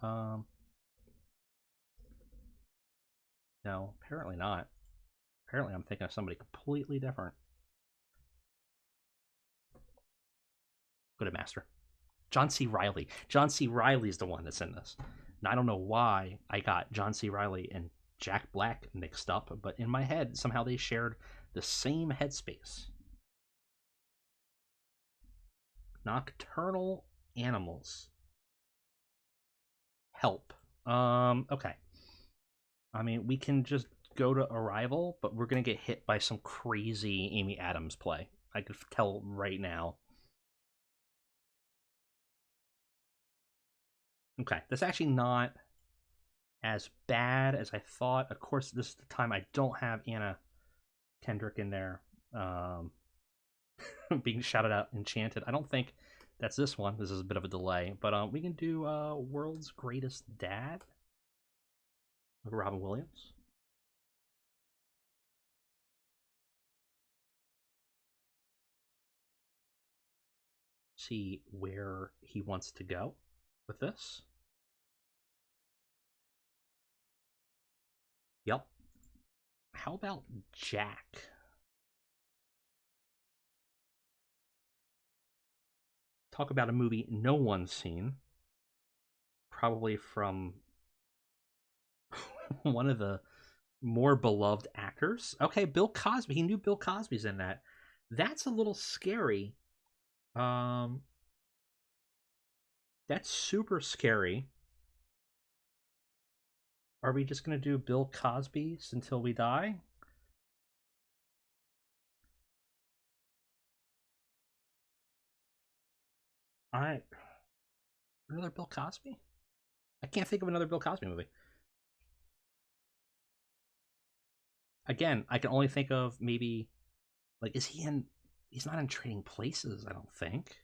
No, apparently not. Apparently, I'm thinking of somebody completely different. Go to Master. John C. Reilly. John C. Reilly is the one that's in this. Now, I don't know why I got John C. Riley and Jack Black mixed up, but in my head, somehow they shared the same headspace. Nocturnal animals. Help. Okay. I mean, we can just go to Arrival, but we're gonna get hit by some crazy Amy Adams play. I could tell right now. Okay, that's actually not as bad as I thought. Of course, this is the time I don't have Anna Kendrick in there, being shouted out Enchanted. I don't think that's this one. This is a bit of a delay, but we can do World's Greatest Dad with Robin Williams. See where he wants to go with this. Yep. How about Jack? Talk about a movie no one's seen. Probably from one of the more beloved actors. Okay, Bill Cosby. He knew Bill Cosby's in that. That's a little scary. Um, that's super scary. Are we just gonna do Bill Cosby's until we die? I Another Bill Cosby? I can't think of another Bill Cosby movie. Again, I can only think of maybe like is he in? He's not in Trading Places. I don't think.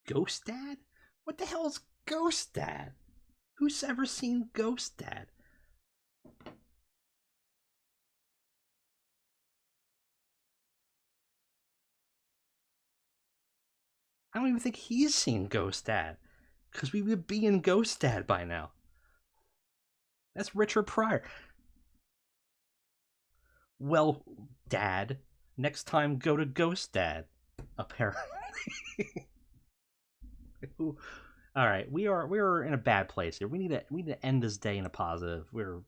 Ghost Dad? What the hell is Ghost Dad? Who's ever seen Ghost Dad? I don't even think he's seen Ghost Dad. Because we would be in Ghost Dad by now. That's Richard Pryor. Well, Dad, next time go to Ghost Dad. Apparently. All right, we're in a bad place here. We need to end this day in a positive. We're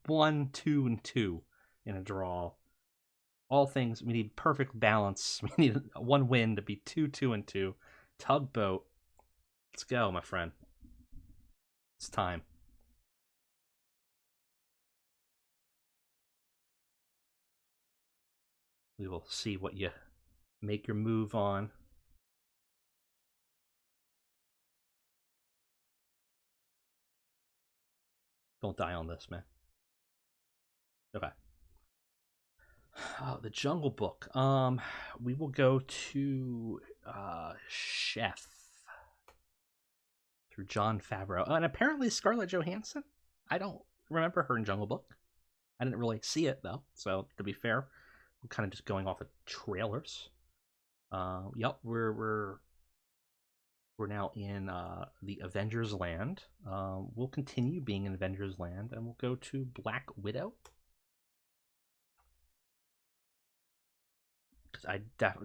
1, 2, and 2 in a draw. All things we need perfect balance. We need one win to be 2, 2, and 2. Tugboat. Let's go, my friend. It's time. We will see what you make your move on. Don't die on this, man. Okay. The Jungle Book. We will go to Chef through John Favreau, and apparently Scarlett Johansson. I don't remember her in Jungle Book. I didn't really see it though, so to be fair, I'm kind of just going off of trailers. Yep, we're now in the Avengers Land. We'll continue being in Avengers Land, and we'll go to Black Widow. Because I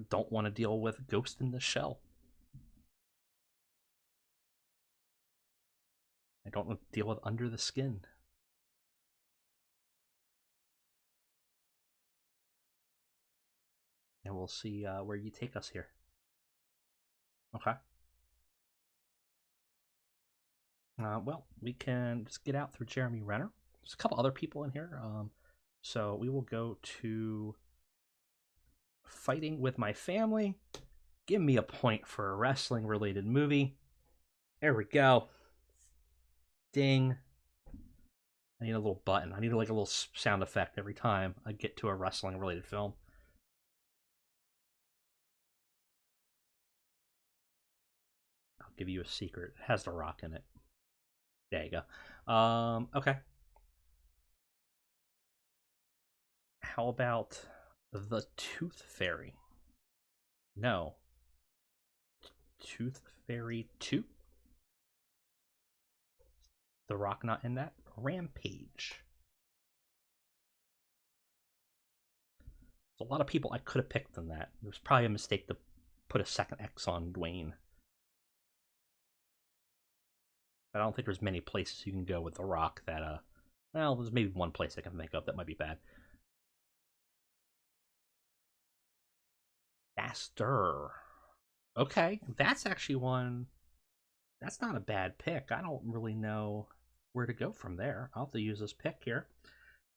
don't want to deal with Ghost in the Shell. I don't want to deal with Under the Skin. And we'll see where you take us here. Okay. Well, we can just get out through Jeremy Renner. There's a couple other people in here. So we will go to Fighting with My Family. Give me a point for a wrestling related movie. There we go. Ding. I need a little button. I need like a little sound effect every time I get to a wrestling related film. I'll give you a secret. It has The Rock in it. There you go. Okay. How about The Tooth Fairy? No. Tooth Fairy 2? The Rock not in that? Rampage. There's a lot of people I could have picked in that. It was probably a mistake to put a second X on Dwayne. I don't think there's many places you can go with The Rock that well, there's maybe one place I can think of that might be bad. Faster. Okay, that's actually one. That's not a bad pick. I don't really know where to go from there. I'll have to use this pick here.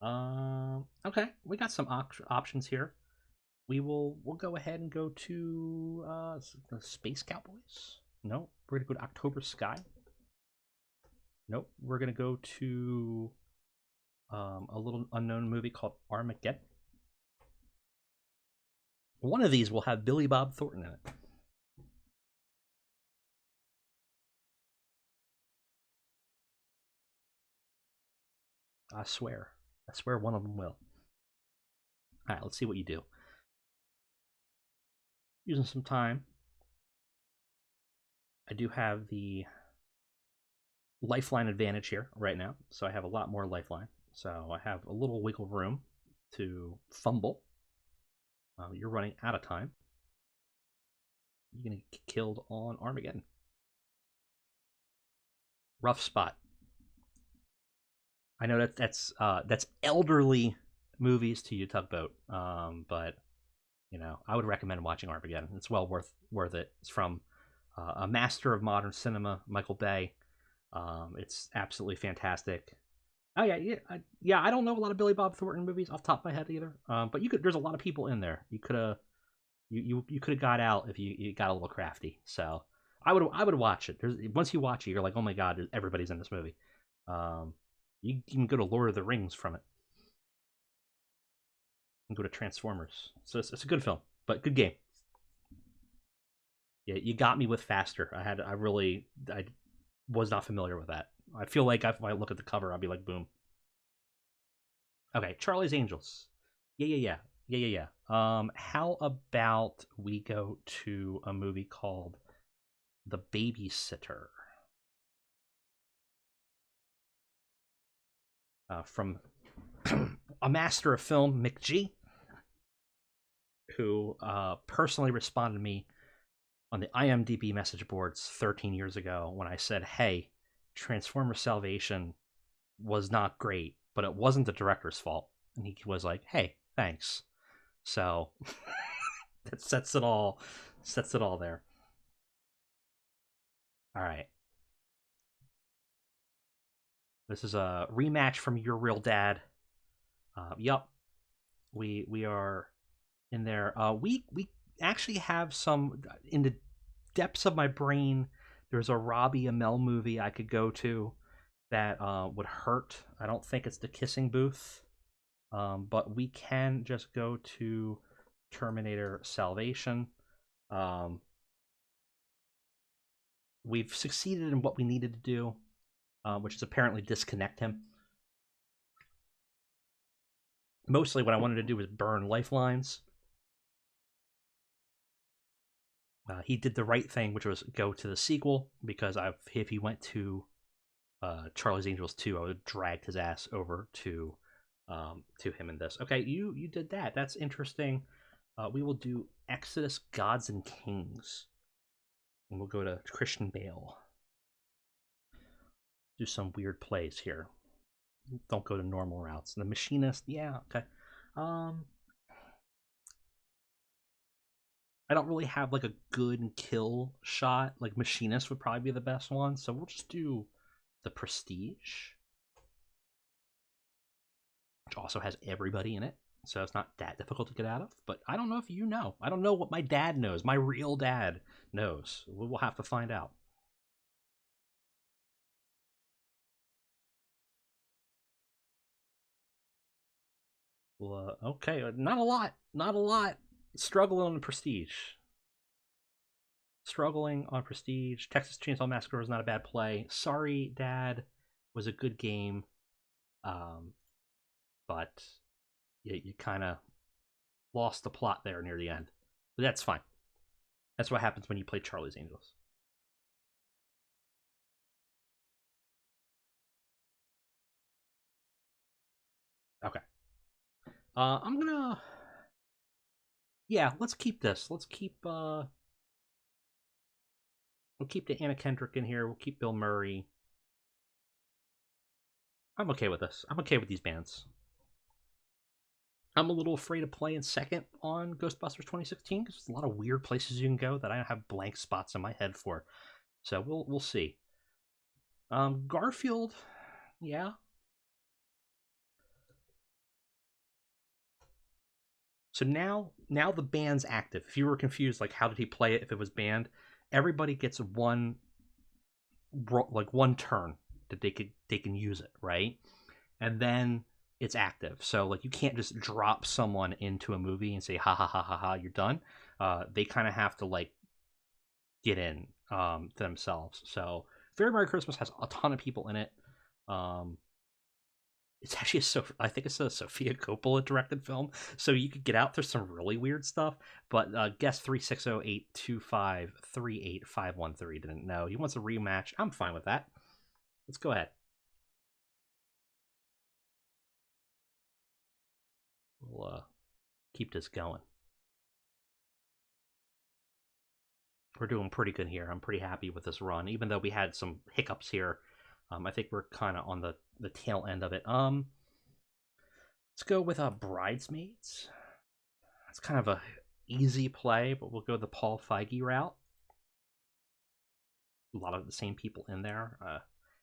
Okay, we got some options here. We'll go ahead and go to the Space Cowboys. No, we're gonna go to October Sky. Nope, we're gonna go to a little unknown movie called Armageddon. One of these will have Billy Bob Thornton in it. I swear one of them will. All right, let's see what you do. Using some time. I do have the lifeline advantage here right now, so I have a lot more lifeline. So I have a little wiggle room to fumble. You're running out of time. You're gonna get killed on Armageddon. Rough spot. I know that's elderly movies to you, Tugboat. But you know, I would recommend watching Armageddon. It's well worth it. It's from a master of modern cinema, Michael Bay. It's absolutely fantastic. Oh yeah. I don't know a lot of Billy Bob Thornton movies off the top of my head either. But there's a lot of people in there. You could have got out if you got a little crafty. So I would watch it. Once you watch it, you're like, oh my god, everybody's in this movie. You can go to Lord of the Rings from it. And go to Transformers. So it's a good film, but good game. Yeah, you got me with faster. I was not familiar with that. I feel like if I look at the cover, I'll be like, boom. Okay, Charlie's Angels. Yeah. How about we go to a movie called The Babysitter? From a master of film, McG, who personally responded to me on the IMDb message boards 13 years ago when I said, hey, Transformers Salvation was not great, but it wasn't the director's fault. And he was like, hey, thanks. So that sets it all there. All right. This is a rematch from Your Real Dad. Yup. We are in there. We actually have some in the depths of my brain. There's a Robbie Amell movie I could go to that would hurt. I don't think it's The Kissing Booth, but we can just go to Terminator Salvation. We've succeeded in what we needed to do, which is apparently disconnect him. Mostly what I wanted to do was burn lifelines. He did the right thing, which was go to the sequel, because if he went to Charlie's Angels 2, I would have dragged his ass over to him in this. Okay, you did that. That's interesting. We will do Exodus, Gods and Kings. And we'll go to Christian Bale. Do some weird plays here. Don't go to normal routes. The Machinist, yeah, okay. I don't really have like a good kill shot. Like Machinist would probably be the best one, so we'll just do the Prestige, which also has everybody in it, so it's not that difficult to get out of. But I don't know if you know. I don't know what my dad knows. My real dad knows. We'll have to find out. Well, okay, not a lot. Not a lot. Struggling on Prestige. Struggling on Prestige. Texas Chainsaw Massacre is not a bad play. Sorry, Dad was a good game, but you kind of lost the plot there near the end. But that's fine. That's what happens when you play Charlie's Angels. Okay. I'm gonna. Yeah, let's keep this. We'll keep the Anna Kendrick in here. We'll keep Bill Murray. I'm okay with this. I'm okay with these bands. I'm a little afraid to play in second on Ghostbusters 2016 because there's a lot of weird places you can go that I have blank spots in my head for. So we'll see. Garfield, yeah. So now the band's active. If you were confused, like how did he play it if it was banned, everybody gets one turn that they can use it, right? And then it's active. So like you can't just drop someone into a movie and say ha ha ha ha ha you're done. They kind of have to like get in to themselves. So Very Merry Christmas has a ton of people in it. Um, it's actually I think it's a Sofia Coppola directed film, so you could get out. There's some really weird stuff, but guest 36082538513 didn't know. He wants a rematch. I'm fine with that. Let's go ahead. We'll keep this going. We're doing pretty good here. I'm pretty happy with this run, even though we had some hiccups here. I think we're kind of on the tail end of it. Let's go with Bridesmaids. It's kind of a easy play, but we'll go the Paul Feige route. A lot of the same people in there.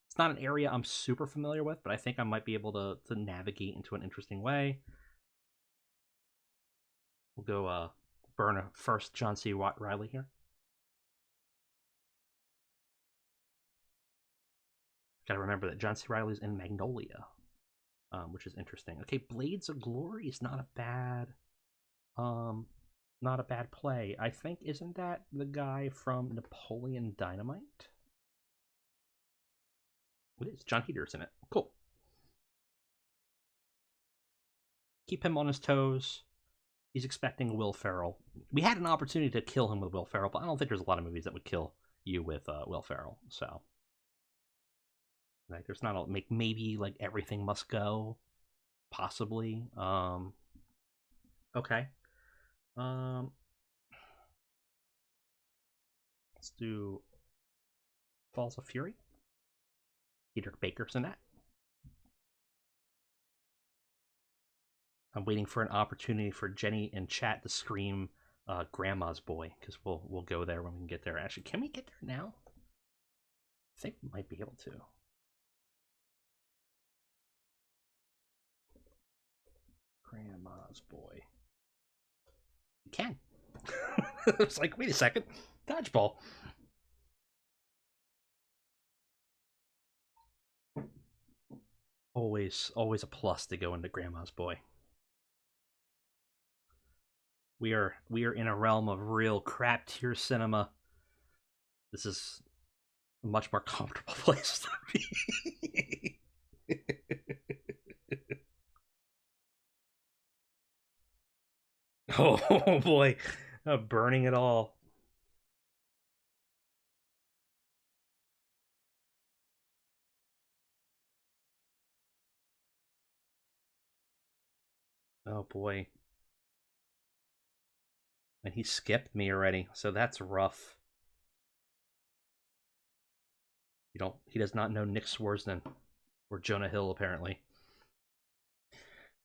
It's not an area I'm super familiar with, but I think I might be able to navigate into an interesting way. We'll go burn a first John C. Reilly here. Got to remember that John C. Reilly's in Magnolia, which is interesting. Okay, Blades of Glory is not a bad play. I think isn't that the guy from Napoleon Dynamite? It is. John Heater's in it. Cool. Keep him on his toes. He's expecting Will Ferrell. We had an opportunity to kill him with Will Ferrell, but I don't think there's a lot of movies that would kill you with Will Ferrell. So, like, there's not a maybe like Everything Must Go, possibly. Okay. Let's do Falls of Fury. Peter Baker's in that. I'm waiting for an opportunity for Jenny in chat to scream "Grandma's Boy" because we'll go there when we can get there. Actually, can we get there now? I think we might be able to. Grandma's Boy. You can. It's like, wait a second, dodgeball. Always a plus to go into Grandma's Boy. We are in a realm of real crap tier cinema. This is a much more comfortable place to be. Oh boy, burning it all. Oh boy. And he skipped me already, so that's rough. He does not know Nick Swartzen or Jonah Hill, apparently.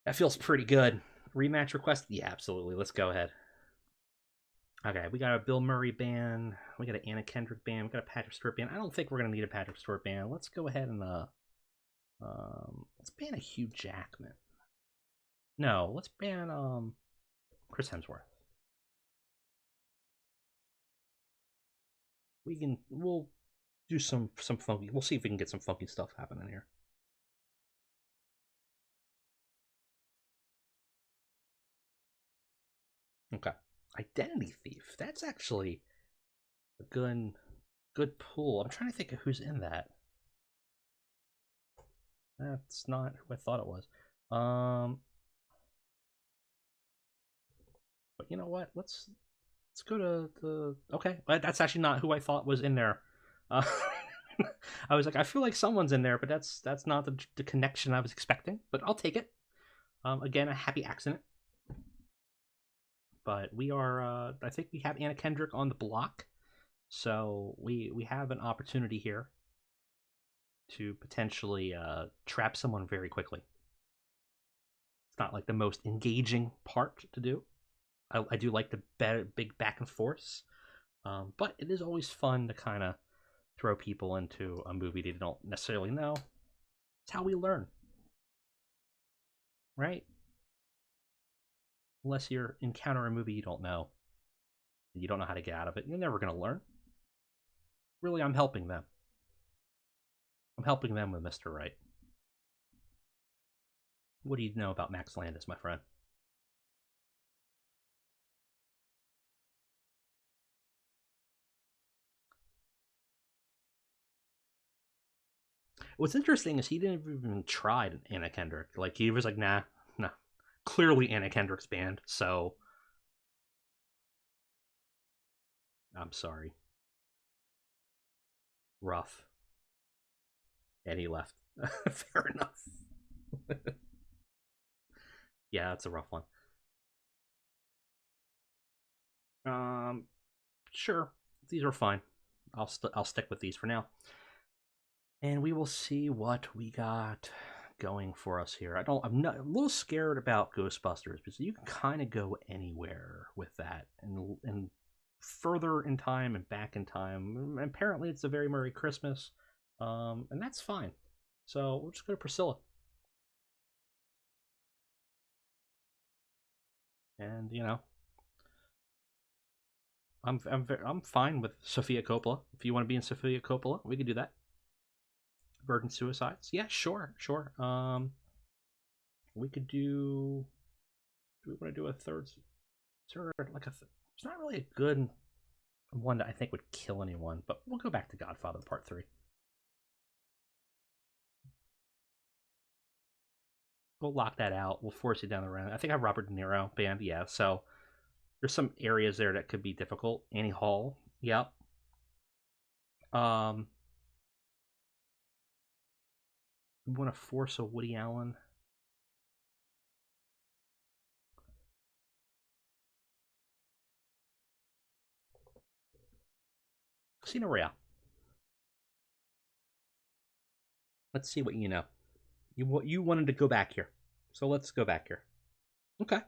That feels pretty good. Rematch request? Yeah, absolutely. Let's go ahead. Okay, we got a Bill Murray ban. We got an Anna Kendrick ban. We got a Patrick Stewart ban. I don't think we're gonna need a Patrick Stewart ban. Let's go ahead and let's ban a Hugh Jackman. No, let's ban Chris Hemsworth. We'll do some funky. We'll see if we can get some funky stuff happening here. Okay, Identity Thief. That's actually a good pull. I'm trying to think of who's in that. That's not who I thought it was. But you know what? Let's go to the. Okay, that's actually not who I thought was in there. Uh, I was like, I feel like someone's in there, but that's not the connection I was expecting. But I'll take it. Again, a happy accident. But we are. I think we have Anna Kendrick on the block, so we have an opportunity here. to potentially trap someone very quickly. It's not like the most engaging part to do. I do like the big back and forth, but it is always fun to kind of throw people into a movie they don't necessarily know. It's how we learn, right? Unless you encounter a movie you don't know and you don't know how to get out of it, you're never going to learn. Really, I'm helping them. I'm helping them with Mr. Right. What do you know about Max Landis, my friend? What's interesting is he didn't even try Anna Kendrick. Like, he was like, nah. Clearly Anna Kendrick's band, so I'm sorry. Rough. And he left. Fair enough. Yeah, it's a rough one. Sure. These are fine. I'll stick with these for now. And we will see what we got going for us here. I'm a little scared about Ghostbusters because you can kind of go anywhere with that, and further in time and back in time. And apparently, it's a very Merry Christmas, and that's fine. So we'll just go to Priscilla, and I'm fine with Sofia Coppola. If you want to be in Sofia Coppola, we could do that. Virgin Suicides, yeah, sure. We could do. Do we want to do a third? Like it's not really a good one that I think would kill anyone, but we'll go back to Godfather Part 3. We'll lock that out. We'll force it down the road. I think I have Robert De Niro band, yeah. So there's some areas there that could be difficult. Annie Hall, yep. We want to force a Woody Allen. Casino Royale. Let's see what you know. You wanted to go back here, so let's go back here. Okay,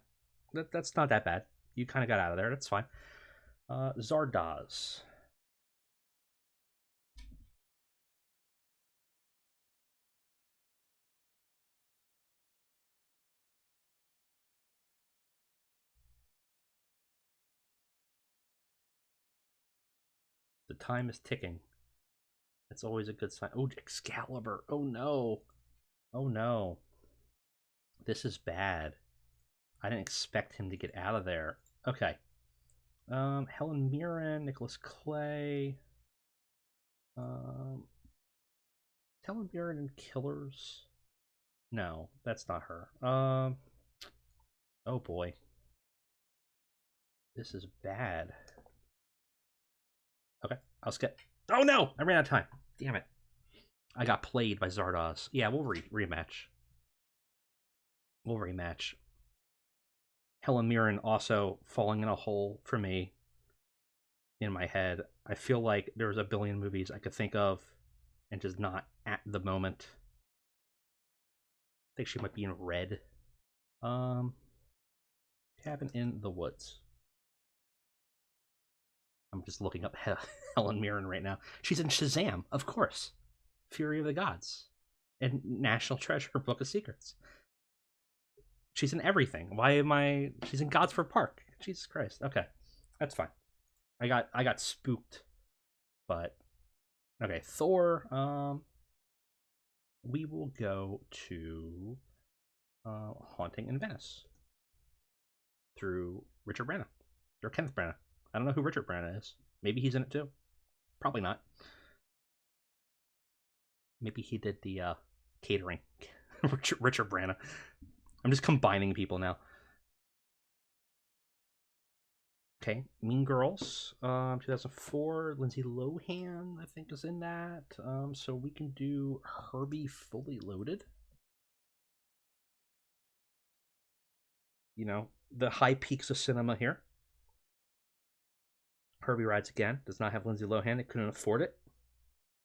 that's not that bad. You kind of got out of there. That's fine. Zardoz. The time is ticking. That's always a good sign. Oh, Excalibur. Oh no. Oh no. This is bad. I didn't expect him to get out of there. Okay. Helen Mirren, Nicholas Clay. Helen Mirren and Killers. No, that's not her. Oh boy. This is bad. Okay, I'll skip. Oh no! I ran out of time. Damn it. I got played by Zardoz. Yeah, we'll rematch. We'll rematch. Helen Mirren also falling in a hole for me in my head. I feel like there's a billion movies I could think of and just not at the moment. I think she might be in Red. Cabin in the Woods. I'm just looking up Helen Mirren right now. She's in Shazam, of course. Fury of the Gods. And National Treasure, Book of Secrets. She's in everything. Why am I? She's in Godsford Park. Jesus Christ. Okay, that's fine. I got spooked, but okay. Thor. We will go to Haunting in Venice through Richard Branagh or Kenneth Branagh. I don't know who Richard Branagh is. Maybe he's in it too. Probably not. Maybe he did the catering. Richard Branagh. I'm just combining people now. Okay, Mean Girls, 2004. Lindsay Lohan, I think, is in that. So we can do Herbie Fully Loaded. The high peaks of cinema here. Herbie Rides Again does not have Lindsay Lohan. They couldn't afford it.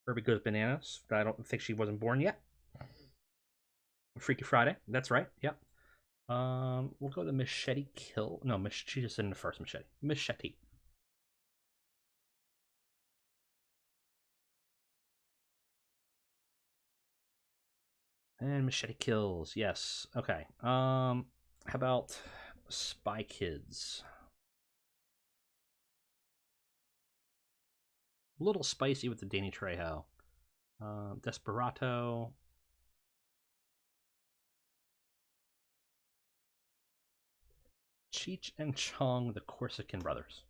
Herbie Goes Bananas. I don't think she wasn't born yet. Freaky Friday. That's right. Yep. We'll go the Machete Kill. No, she just in the first Machete. Machete. And Machete Kills. Yes. Okay. How about Spy Kids? A little spicy with the Danny Trejo. Desperado. Cheech and Chong, the Corsican Brothers.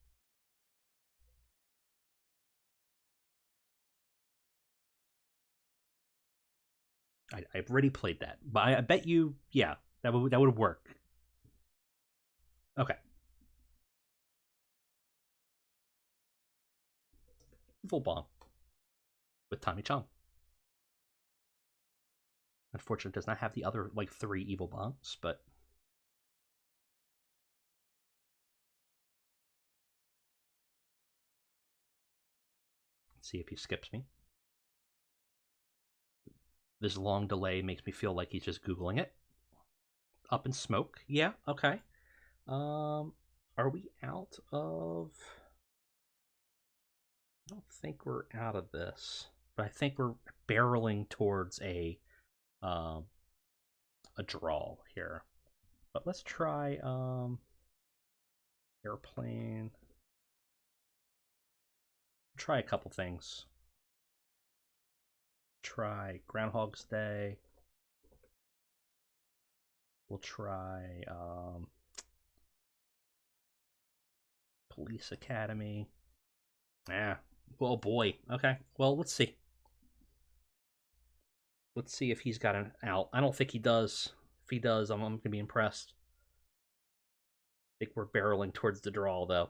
I've already played that, but I bet you, yeah, that would work. Okay. Evil Bomb with Tommy Chong. Unfortunately, it does not have the other like 3 Evil Bombs, but let's see if he skips me. This long delay makes me feel like he's just Googling it. Up in Smoke. Yeah, okay. Are we out of... I don't think we're out of this, but I think we're barreling towards a draw here. But let's try Airplane. Try a couple things. Try Groundhog's Day. We'll try Police Academy. Yeah. Oh boy. Okay. Well, let's see. Let's see if he's got an out. I don't think he does. If he does, I'm gonna be impressed. I think we're barreling towards the draw, though.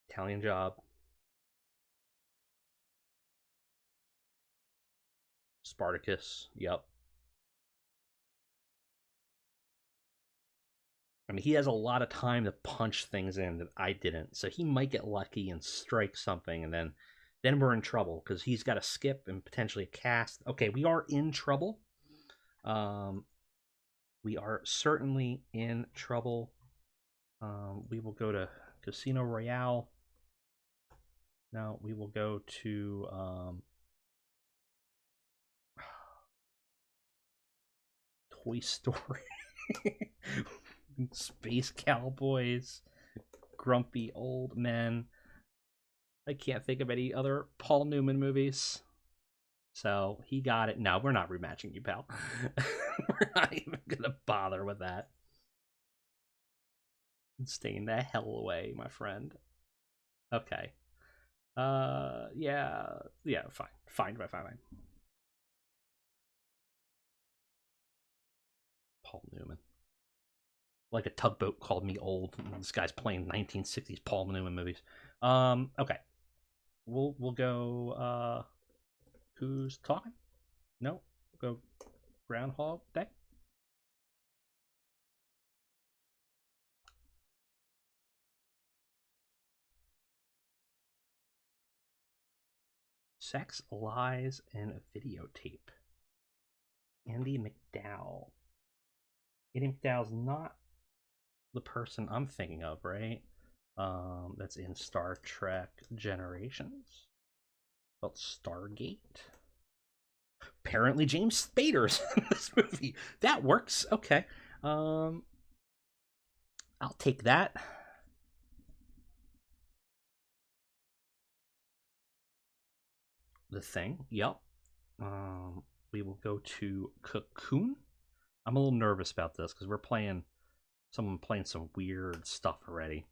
Italian Job. Spartacus. Yep. I mean, he has a lot of time to punch things in that I didn't, so he might get lucky and strike something, and then we're in trouble because he's got a skip and potentially a cast. Okay, we are in trouble. We are certainly in trouble. We will go to Casino Royale. Now we will go to Toy Story. Space Cowboys, Grumpy Old Men. I can't think of any other Paul Newman movies. So he got it. No, we're not rematching you, pal. We're not even gonna bother with that. Staying the hell away, my friend. Okay. Yeah, fine. Paul Newman. Like a tugboat called me old. This guy's playing 1960s Paul Newman movies. Okay. We'll go who's talking? No. We'll go Groundhog Day. Sex, Lies, and a Videotape. Andy McDowell. Andy McDowell's not the person I'm thinking of, right? That's in Star Trek Generations. About Stargate. Apparently James Spader's in this movie. That works. Okay. I'll take that. The Thing. Yep. We will go to Cocoon. I'm a little nervous about this because we're playing someone playing some weird stuff already.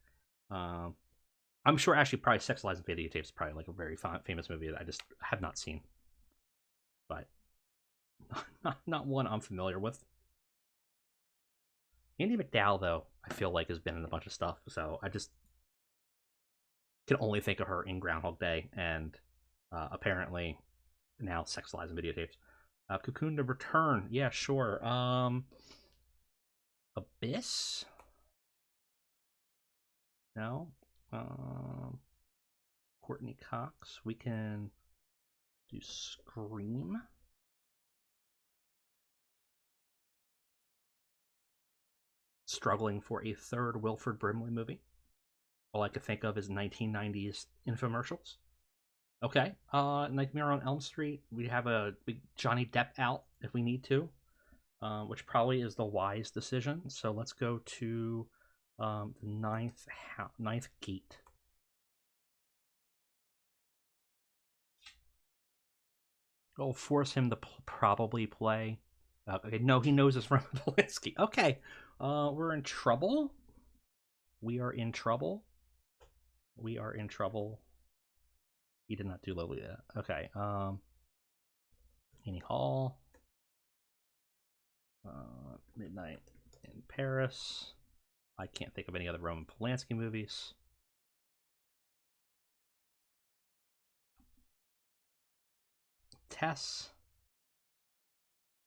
I'm sure actually probably Sex, Lies, and Videotapes is probably like a very famous movie that I just have not seen. But not one I'm familiar with. Andy McDowell, though, I feel like has been in a bunch of stuff, so I just can only think of her in Groundhog Day and apparently now Sex, Lies, and Videotapes. Cocoon to Return, yeah, sure. Abyss? No. Courtney Cox. We can do Scream. Struggling for a third Wilford Brimley movie. All I could think of is 1990s infomercials. Okay, Nightmare on Elm Street. We have a big Johnny Depp out if we need to, which probably is the wise decision. So let's go to the ninth gate. I'll force him to probably play. Okay, no, he knows it's Roman Polanski. Okay, we're in trouble. We are in trouble. We are in trouble. He did not do Lolita. Okay. Annie Hall. Midnight in Paris. I can't think of any other Roman Polanski movies. Tess.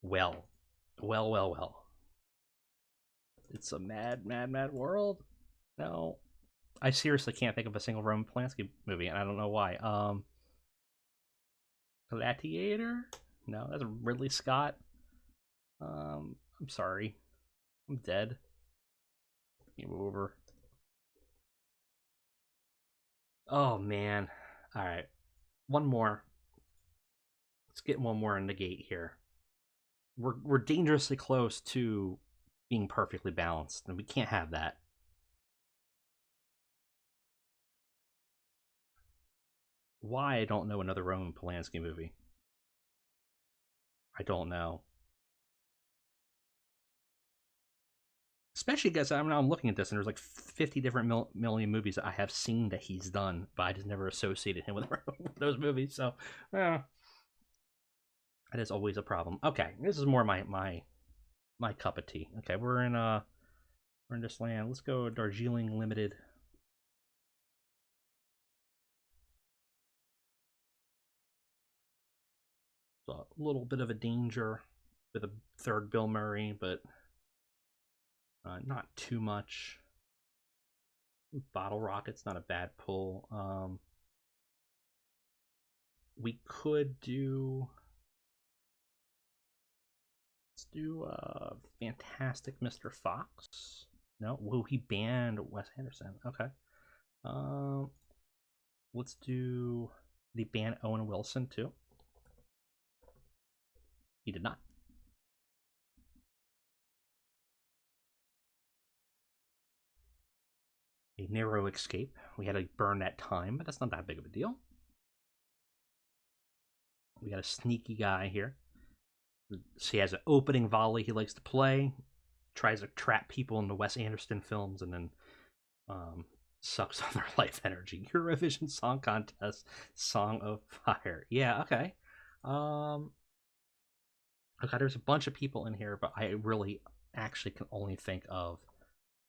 Well. It's a mad world. No. I seriously can't think of a single Roman Polanski movie, and I don't know why. Gladiator? No, that's Ridley Scott. I'm sorry. I'm dead. Game over. Oh, man. Alright. One more. Let's get one more in the gate here. We're dangerously close to being perfectly balanced, and we can't have that. Why I don't know another Roman Polanski movie. I don't know. Especially because I'm looking at this and there's like 50 different million movies that I have seen that he's done, but I just never associated him with those movies. So, that is always a problem. Okay, this is more my cup of tea. Okay, we're in this land. Let's go Darjeeling Limited. So a little bit of a danger with a third Bill Murray, but not too much. Bottle Rocket's not a bad pull. We could do. Let's do Fantastic Mr. Fox. No, whoa, he banned Wes Anderson. Okay. Let's do. Did he ban Owen Wilson too? He did not. A narrow escape. We had to burn that time, but that's not that big of a deal. We got a sneaky guy here. So he has an opening volley he likes to play, tries to trap people in the Wes Anderson films, and then sucks on their life energy. Eurovision Song Contest, Song of Fire. Yeah, okay. Okay, there's a bunch of people in here, but I really actually can only think of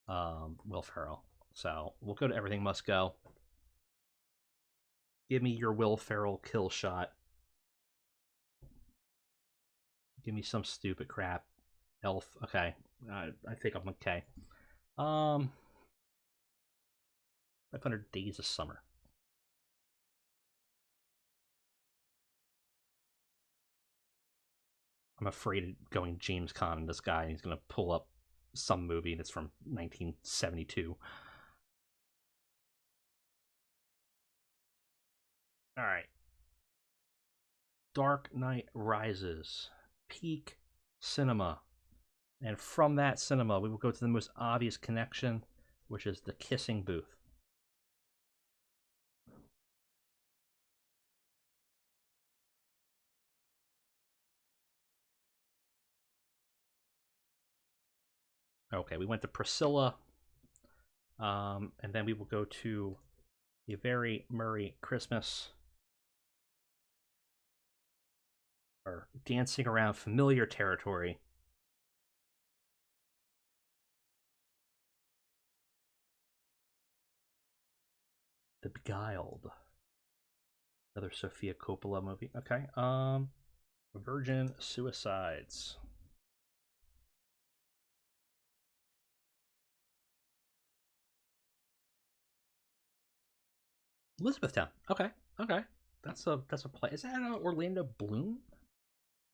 Will Ferrell. So we'll go to Everything Must Go. Give me your Will Ferrell kill shot. Give me some stupid crap. Elf. Okay. I think I'm okay. 500 Days of Summer. I'm afraid of going James Caan and this guy. He's going to pull up some movie that's from 1972. All right. Dark Knight Rises. Peak cinema. And from that cinema, we will go to the most obvious connection, which is the kissing booth. Okay, we went to Priscilla. And then we will go to A Very Merry Christmas. Or dancing around familiar territory. The Beguiled. Another Sofia Coppola movie. Okay. Virgin Suicides. Elizabethtown. Okay, okay. That's a play. Is that Orlando Bloom?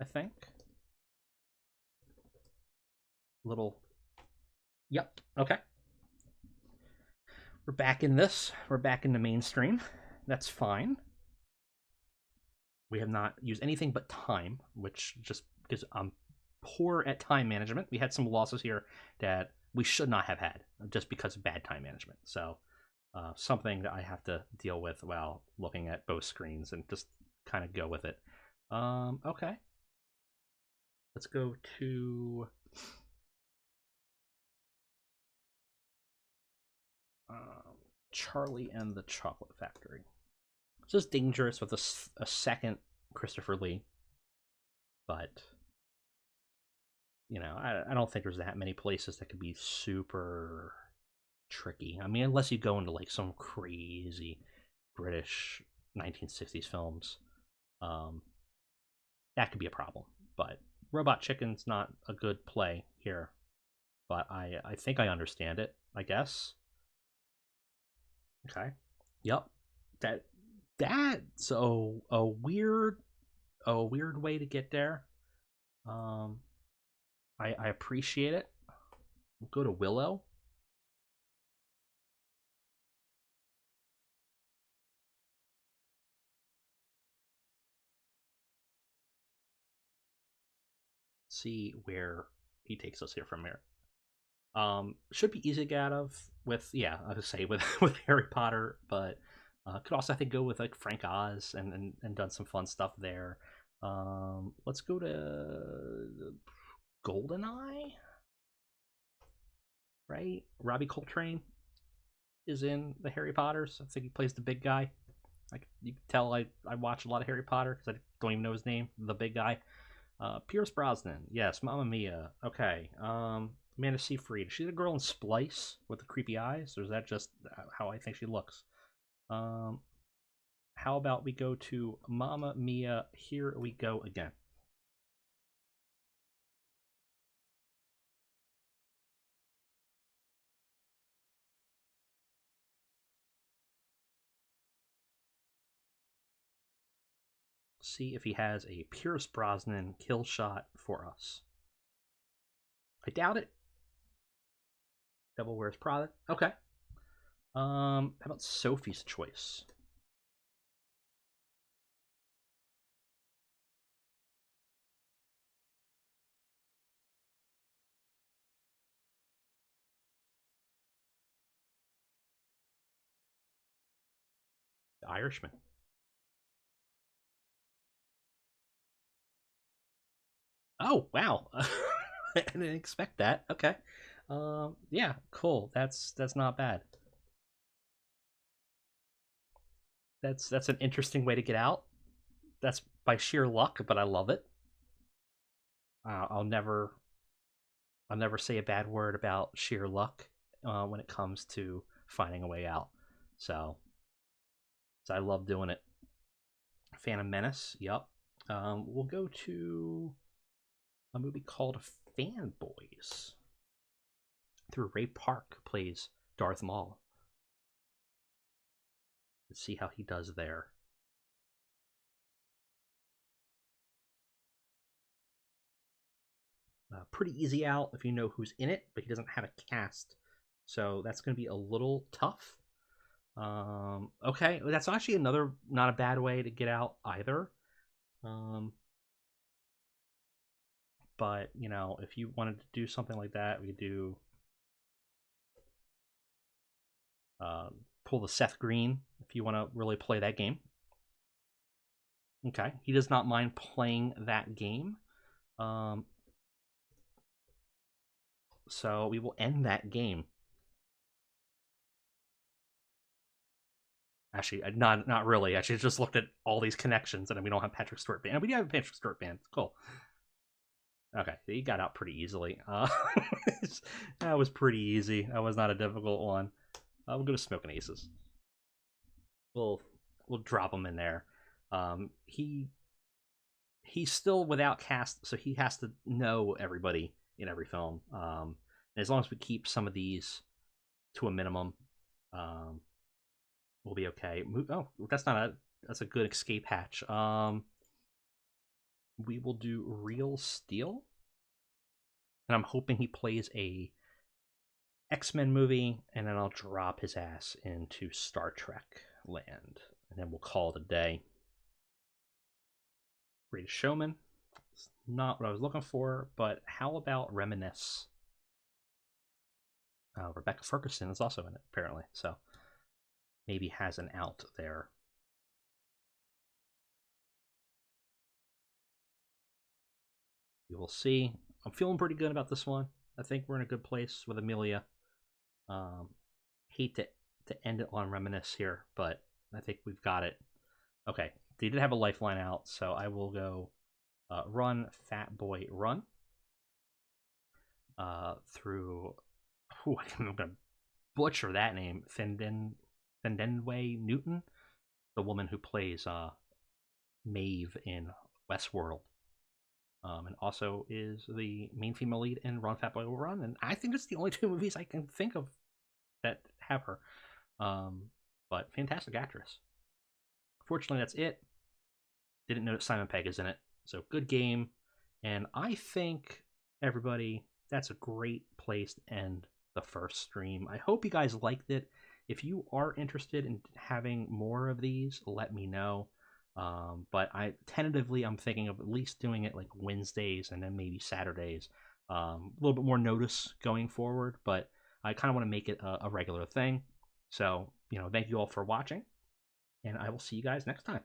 I think. Little. Yep. Okay. We're back in this. We're back in the mainstream. That's fine. We have not used anything but time, which just because I'm poor at time management. We had some losses here that we should not have had just because of bad time management. So something that I have to deal with while looking at both screens and just kind of go with it. Okay. Let's go to Charlie and the Chocolate Factory. It's just dangerous with a second Christopher Lee, but I don't think there's that many places that could be super tricky. I mean, unless you go into like some crazy British 1960s films, that could be a problem. But Robot Chicken's not a good play here, but I think I understand it. I guess. Okay. Yep. That's a weird way to get there. I appreciate it. We'll go to Willow. See where he takes us here from here. Should be easy to get out of with, yeah, I would say with with Harry Potter, but could also I think go with like Frank Oz and done some fun stuff there. Let's go to Goldeneye, right? Robbie Coltrane is in the Harry Potters. I think he plays the big guy. Like you can tell, I watch a lot of Harry Potter because I don't even know his name. The big guy. Pierce Brosnan. Yes, Mamma Mia. Okay. Amanda Seyfried. Is she the girl in Splice with the creepy eyes, or is that just how I think she looks? How about we go to Mamma Mia? Here we go again. See if he has a Pierce Brosnan kill shot for us. I doubt it. Devil Wears Prada. Okay. How about Sophie's Choice? The Irishman. Oh wow. I didn't expect that. Okay. Yeah, cool. That's not bad. That's an interesting way to get out. That's by sheer luck, but I love it. I'll never say a bad word about sheer luck when it comes to finding a way out. So, so I love doing it. Phantom Menace. Yep. We'll go to a movie called Fanboys. Through Ray Park plays Darth Maul. Let's see how he does there. Pretty easy out if you know who's in it, but he doesn't have a cast, so that's going to be a little tough. Okay, that's actually another not a bad way to get out either. But if you wanted to do something like that, we could do pull the Seth Green if you want to really play that game. Okay, he does not mind playing that game. So we will end that game. Actually, not really. Actually, just looked at all these connections, and we don't have Patrick Stewart band. We do have a Patrick Stewart band. Cool. Okay, he got out pretty easily. That was pretty easy. That was not a difficult one. We'll go to Smoking Aces. We'll drop him in there. He's still without cast, so he has to know everybody in every film. And as long as we keep some of these to a minimum, we'll be okay. Oh, that's a good escape hatch. We will do Real Steel, and I'm hoping he plays a X-Men movie, and then I'll drop his ass into Star Trek land, and then we'll call it a day. Greatest Showman. It's not what I was looking for, but how about Reminisce? Rebecca Ferguson is also in it, apparently, so maybe has an out there. You will see. I'm feeling pretty good about this one. I think we're in a good place with Amelia. Hate to end it on Reminisce here, but I think we've got it. Okay, they did have a lifeline out, so I will go Run, Fat Boy, Run. Through... Ooh, I'm going to butcher that name. Fendenway Newton, the woman who plays Maeve in Westworld. And also is the main female lead in Run, Fat Boy, Run. And I think it's the only two movies I can think of that have her. But fantastic actress. Fortunately, that's it. Didn't know that Simon Pegg is in it. So good game. And I think, everybody, that's a great place to end the first stream. I hope you guys liked it. If you are interested in having more of these, let me know. But I'm thinking of at least doing it like Wednesdays and then maybe Saturdays. A little bit more notice going forward, but I kind of want to make it a regular thing. So, thank you all for watching, and I will see you guys next time.